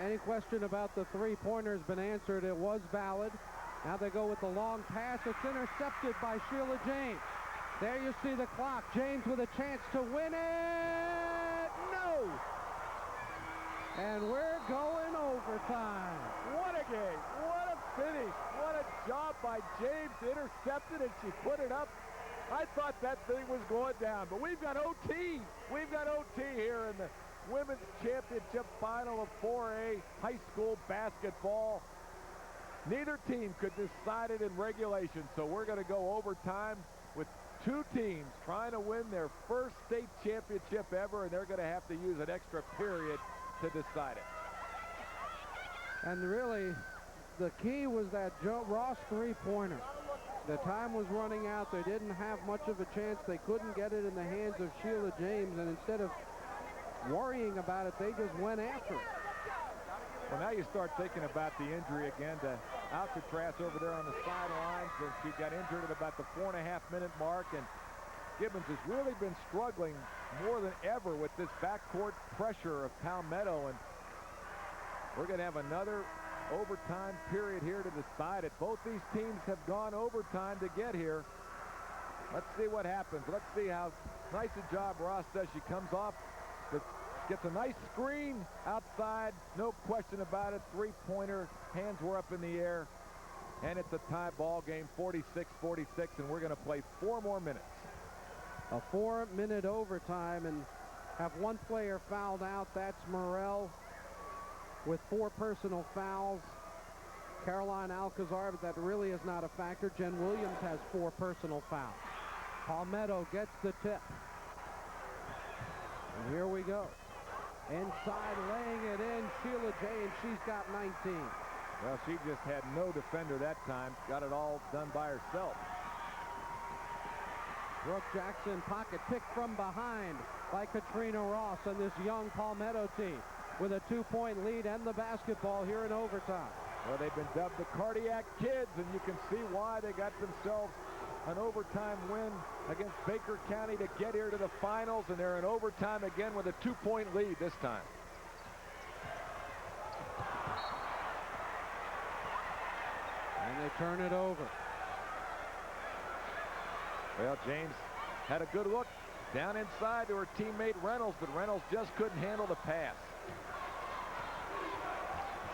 Any question about the three-pointer has been answered. It was valid. Now they go with the long pass. It's intercepted by Sheila James. There you see the clock. James with a chance to win it. No! And we're going overtime. What a game. What a finish. What a job by James. Intercepted, and she put it up. I thought that thing was going down, but we've got OT. We've got OT here in the Women's Championship Final of 4A high school basketball. Neither team could decide it in regulation, so we're going to go overtime with two teams trying to win their first state championship ever, and they're going to have to use an extra period to decide it. And really, the key was that Joe Ross three-pointer. The time was running out. They didn't have much of a chance. They couldn't get it in the hands of Sheila James, and instead of worrying about it, they just went after it. Well, now you start thinking about the injury again to Alcatraz over there on the sidelines, and she got injured at about the 4.5-minute mark, and Gibbons has really been struggling more than ever with this backcourt pressure of Palmetto, and we're going to have another overtime period here to decide it. Both these teams have gone overtime to get here. Let's see what happens. Let's see how nice a job Ross does. She comes off, gets a nice screen outside, no question about it. Three-pointer, hands were up in the air, and it's a tie ball game, 46-46, and we're going to play 4 more minutes. A 4-minute overtime, and have one player fouled out. That's Morrell with 4 personal fouls. Caroline Alcazar, but that really is not a factor. Jen Williams has 4 personal fouls. Palmetto gets the tip. And here we go. Inside, laying it in, Sheila James. She's got 19. Well, she just had no defender that time. Got it all done by herself. Brooke Jackson, pocket pick from behind by Katrina Ross and this young Palmetto team with a 2-point lead and the basketball here in overtime. Well, they've been dubbed the Cardiac Kids, and you can see why. They got themselves an overtime win against Baker County to get here to the finals, and they're in overtime again with a 2-point lead this time. And they turn it over. Well, James had a good look down inside to her teammate Reynolds, but Reynolds just couldn't handle the pass.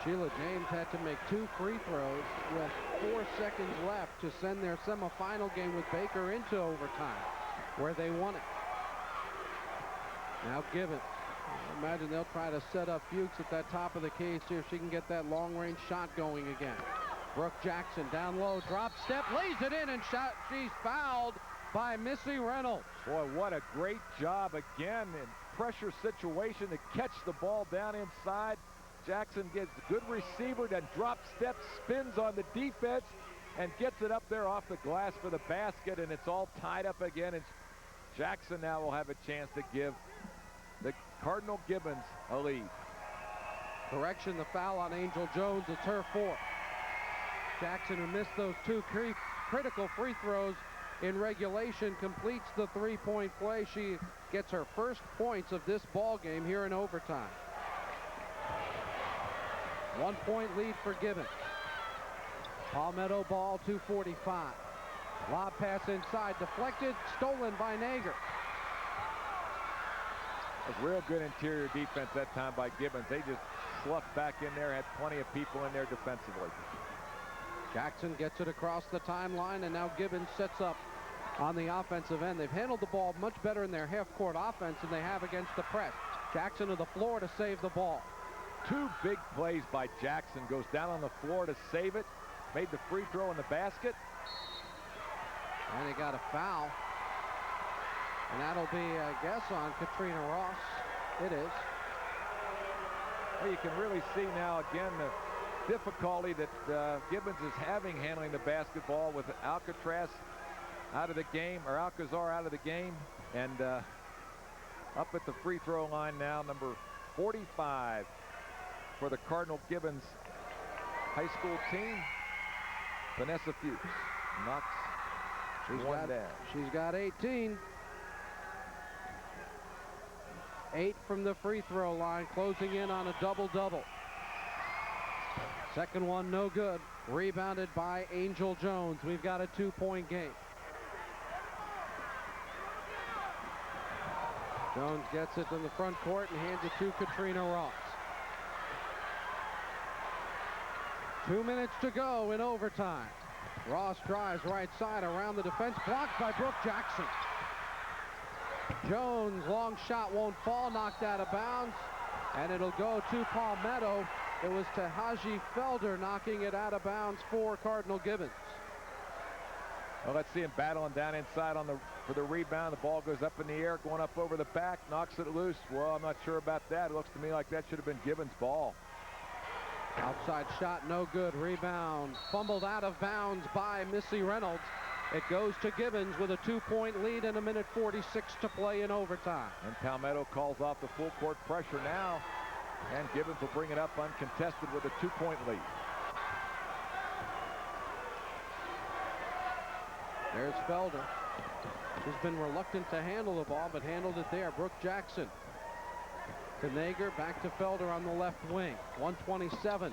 Sheila James had to make 2 free throws with 4 seconds left to send their semifinal game with Baker into overtime, where they won it. Now Gibbons. I imagine they'll try to set up Fuchs at that top of the key, see if she can get that long-range shot going again. Brooke Jackson down low, drop step, lays it in, and shot. She's fouled by Missy Reynolds. Boy, what a great job again in pressure situation to catch the ball down inside. Jackson gets a good receiver, then drop step, spins on the defense, and gets it up there off the glass for the basket, and it's all tied up again. And Jackson now will have a chance to give the Cardinal Gibbons a lead. Correction, the foul on Angel Jones. It's her 4th. Jackson, who missed those 2 critical free throws in regulation, completes the 3-point play. She gets her first points of this ball game here in overtime. 1-point lead for Gibbons. Palmetto ball, 2:45. Lob pass inside, deflected, stolen by Nager. A real good interior defense that time by Gibbons. They just sluffed back in there, had plenty of people in there defensively. Jackson gets it across the timeline, and now Gibbons sets up on the offensive end. They've handled the ball much better in their half-court offense than they have against the press. Jackson to the floor to save the ball. Two big plays by Jackson. Goes down on the floor to save it. Made the free throw in the basket. And he got a foul. And that'll be, I guess, on Katrina Ross. It is. Well, you can really see now, again, the difficulty that Gibbons is having handling the basketball with Alcatraz out of the game, or Alcazar out of the game. And up at the free throw line now, number 45 for the Cardinal Gibbons high school team, Vanessa Fuchs. Knocks one down. She's got 18. 8 from the free throw line, closing in on a double-double. Second one, no good. Rebounded by Angel Jones. We've got a 2-point game. Jones gets it in the front court and hands it to Katrina Ross. 2 minutes to go in overtime. Ross drives right side around the defense, blocked by Brooke Jackson. Jones, long shot won't fall, knocked out of bounds, and it'll go to Palmetto. It was Tahaji Felder knocking it out of bounds for Cardinal Gibbons. Well, let's see him battling down inside for the rebound. The ball goes up in the air, going up over the back, knocks it loose. Well, I'm not sure about that. It looks to me like that should have been Gibbons' ball. Outside shot, no good. Rebound, fumbled out of bounds by Missy Reynolds. It goes to Gibbons with a 2-point lead and 1:46 to play in overtime. And Palmetto calls off the full court pressure now. And Gibbons will bring it up uncontested with a 2-point lead. There's Felder. She's been reluctant to handle the ball, but handled it there. Brooke Jackson to Nager, back to Felder on the left wing. 1:27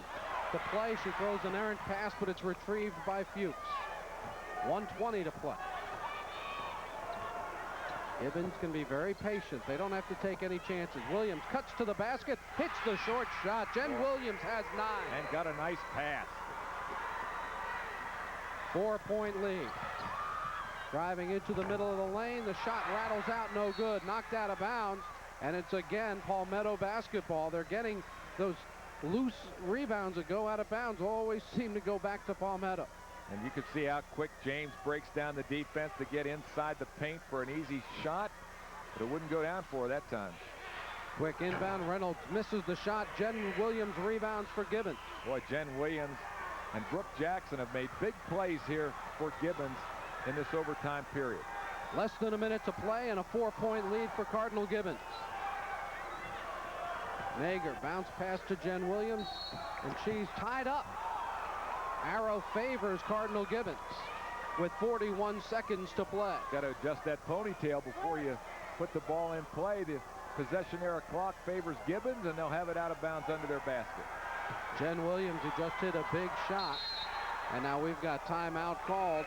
to play. She throws an errant pass, but it's retrieved by Fuchs. 1:20 to play. Gibbons can be very patient. They don't have to take any chances. Williams cuts to the basket, hits the short shot. Jen Williams has 9. And got a nice pass. 4-point lead. Driving into the middle of the lane. The shot rattles out, no good. Knocked out of bounds. And it's again Palmetto basketball. They're getting those loose rebounds that go out of bounds always seem to go back to Palmetto. And you can see how quick James breaks down the defense to get inside the paint for an easy shot. But it wouldn't go down for her that time. Quick inbound. Reynolds misses the shot. Jen Williams rebounds for Gibbons. Boy, Jen Williams and Brooke Jackson have made big plays here for Gibbons in this overtime period. Less than a minute to play and a 4-point lead for Cardinal Gibbons. Nager bounce pass to Jen Williams, and she's tied up. Arrow favors Cardinal Gibbons with 41 seconds to play. Got to adjust that ponytail before you put the ball in play. The possession era clock favors Gibbons, and they'll have it out of bounds under their basket. Jen Williams, who just hit a big shot, and now we've got timeout called.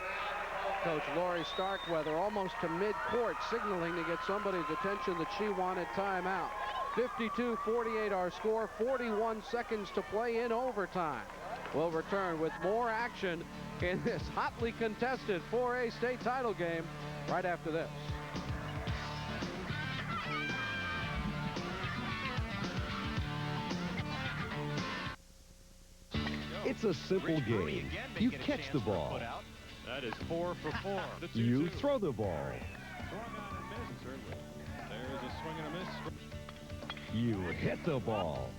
Coach Lori Starkweather almost to mid-court, signaling to get somebody's attention that she wanted timeout. 52-48 our score, 41 seconds to play in overtime. We'll return with more action in this hotly contested 4A state title game right after this. It's a simple game. You catch the ball. That is 4 for 4. You throw the ball. There's a swing and a miss. You hit the ball.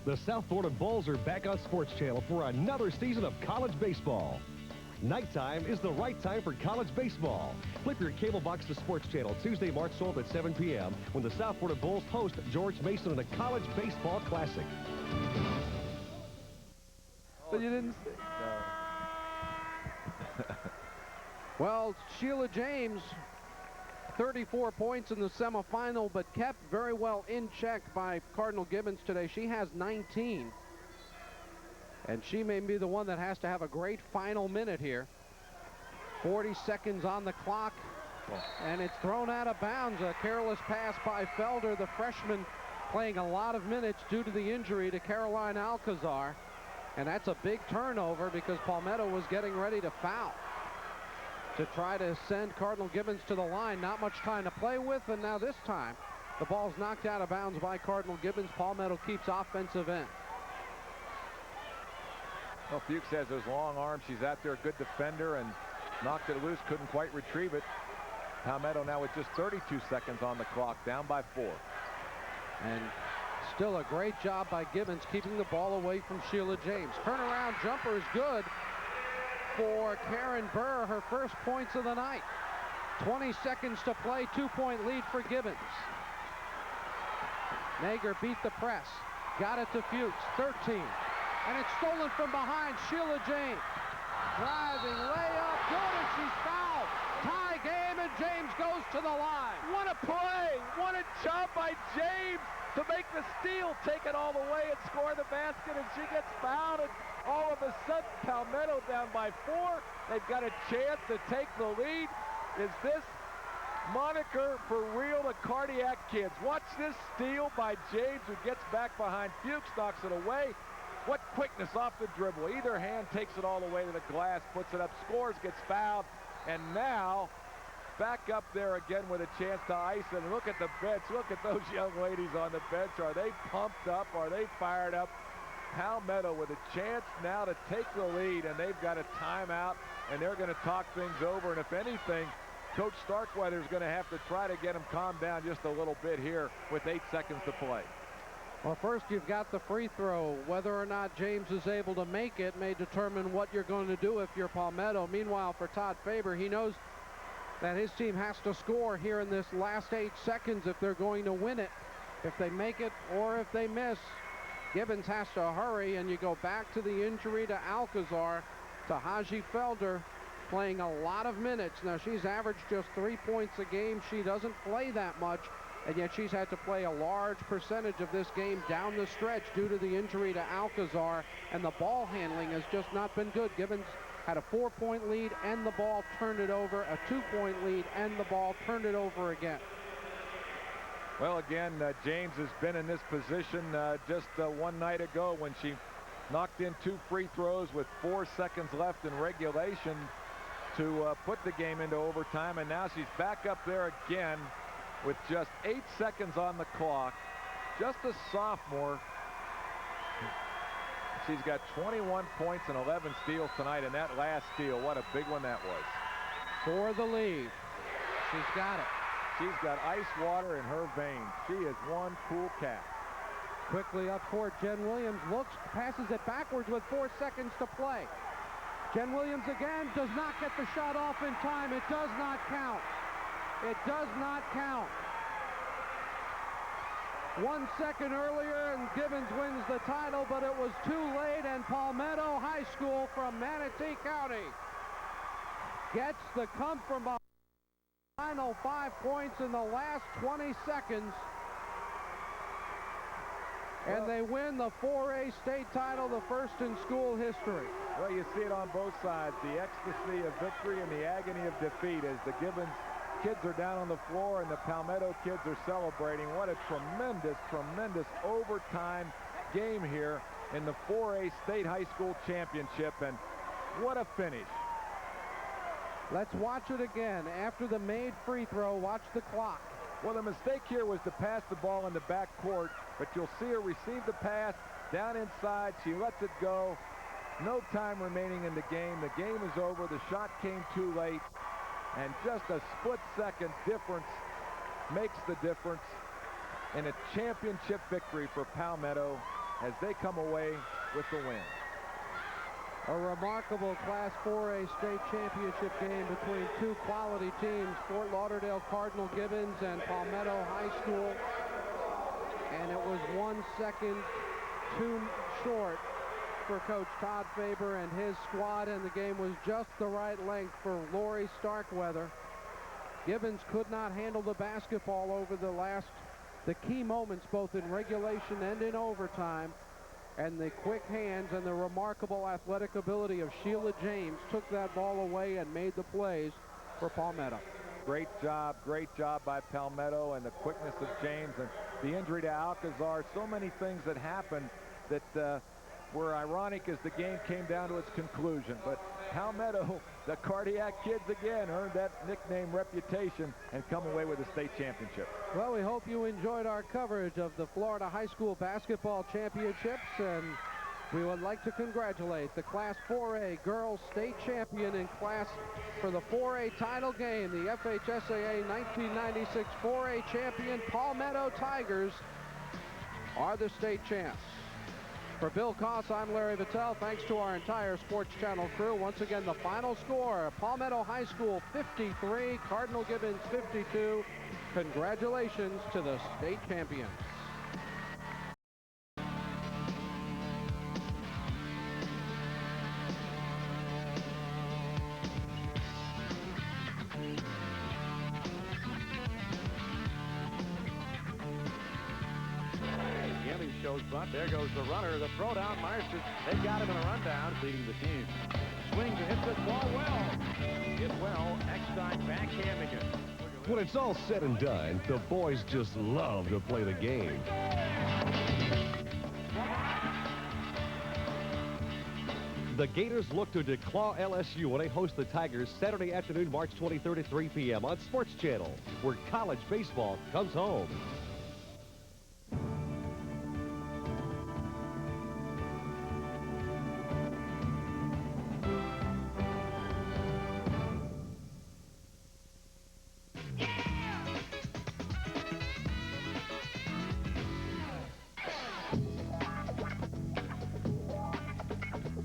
The South Florida Bulls are back on Sports Channel for another season of college baseball. Nighttime is the right time for college baseball. Flip your cable box to Sports Channel Tuesday, March 12th at 7 p.m. when the South Florida Bulls host George Mason in a college baseball classic. But you didn't say. Well, Sheila James, 34 points in the semifinal, but kept very well in check by Cardinal Gibbons today. She has 19. And she may be the one that has to have a great final minute here. 40 seconds on the clock, and it's thrown out of bounds. A careless pass by Felder, the freshman, playing a lot of minutes due to the injury to Caroline Alcazar. And that's a big turnover because Palmetto was getting ready to foul to try to send Cardinal Gibbons to the line. Not much time to play with, and now this time The ball's knocked out of bounds by Cardinal Gibbons. Palmetto keeps offensive end. Well, Fuchs has those long arms. She's out there, a good defender, and knocked it loose. Couldn't quite retrieve it. Palmetto now with just 32 seconds on the clock, down by 4. And still a great job by Gibbons keeping the ball away from Sheila James. Turnaround jumper is good for Karen Burr, her first points of the night. 20 seconds to play, 2-point lead for Gibbons. Nager beat the press, got it to Fuchs, 13. And it's stolen from behind, Sheila James. Driving, layup, good, and she's fouled. Tie game, and James goes to the line. What a play! What a job by James to make the steal, take it all the way and score the basket, and she gets fouled, and all of a sudden Palmetto down by 4. They've got a chance to take the lead. Is this moniker for real, the Cardiac Kids? Watch this steal by James, who gets back behind Fuchs, knocks it away. What quickness off the dribble. Either hand takes it all the way to the glass, puts it up, scores, gets fouled, and now back up there again with a chance to ice it. And look at the bench. Look at those young ladies on the bench. Are they pumped up? Are they fired up? Palmetto with a chance now to take the lead, and they've got a timeout, and they're going to talk things over. And if anything, Coach Starkweather is going to have to try to get them calmed down just a little bit here with 8 seconds to play. Well, first you've got the free throw. Whether or not James is able to make it may determine what you're going to do if you're Palmetto. Meanwhile, for Todd Faber, he knows that his team has to score here in this last 8 seconds if they're going to win it. If they make it or if they miss, Gibbons has to hurry, and you go back to the injury to Alcazar, to Haji Felder, playing a lot of minutes. Now, she's averaged just 3 points a game. She doesn't play that much, and yet she's had to play a large percentage of this game down the stretch due to the injury to Alcazar, and the ball handling has just not been good. Gibbons had a 4-point lead, and the ball turned it over, a 2-point lead, and the ball turned it over again. Well, again, James has been in this position just one night ago when she knocked in 2 free throws with 4 seconds left in regulation to put the game into overtime, and now she's back up there again with just 8 seconds on the clock. Just a sophomore. She's got 21 points and 11 steals tonight, and that last steal, what a big one that was. For the lead. She's got it. She's got ice water in her veins. She is one cool cat. Quickly up court, Jen Williams looks, passes it backwards with 4 seconds to play. Jen Williams again does not get the shot off in time. It does not count. It does not count. 1 second earlier, and Gibbons wins the title, but it was too late, and Palmetto High School from Manatee County gets the come from behind. Final 5 points in the last 20 seconds. And they win the 4A state title, the first in school history. Well, you see it on both sides, the ecstasy of victory and the agony of defeat as the Gibbons kids are down on the floor and the Palmetto kids are celebrating. What a tremendous, tremendous overtime game here in the 4A state high school championship, and what a finish. Let's watch it again. After the made free throw, watch the clock. Well, the mistake here was to pass the ball in the back court, but you'll see her receive the pass down inside. She lets it go. No time remaining in the game. The game is over. The shot came too late, and just a split-second difference makes the difference in a championship victory for Palmetto as they come away with the win. A remarkable Class 4A state championship game between two quality teams, Fort Lauderdale Cardinal Gibbons and Palmetto High School. And it was 1 second too short for Coach Todd Faber and his squad, and the game was just the right length for Lori Starkweather. Gibbons could not handle the basketball over the key moments, both in regulation and in overtime. And the quick hands and the remarkable athletic ability of Sheila James took that ball away and made the plays for Palmetto. Great job by Palmetto, and the quickness of James and the injury to Alcazar. So many things that happened that were ironic as the game came down to its conclusion. But Palmetto, the Cardiac Kids again, earned that nickname reputation and come away with a state championship. Well, we hope you enjoyed our coverage of the Florida High School Basketball Championships, and we would like to congratulate the Class 4A Girls State Champion in class for the 4A title game. The FHSAA 1996 4A champion Palmetto Tigers are the state champs. For Bill Koss, I'm Larry Vitale. Thanks to our entire Sports Channel crew. Once again, the final score, Palmetto High School 53, Cardinal Gibbons 52. Congratulations to the state champions. Shows bunt. There goes the runner. The throw down. Meister. They got him in a rundown, leading the team. Swings and hits this ball well. Hit well. Eckstein backhanding it. When it's all said and done, the boys just love to play the game. The Gators look to declaw LSU when they host the Tigers Saturday afternoon, March 23rd at 3 p.m. on Sports Channel, where college baseball comes home.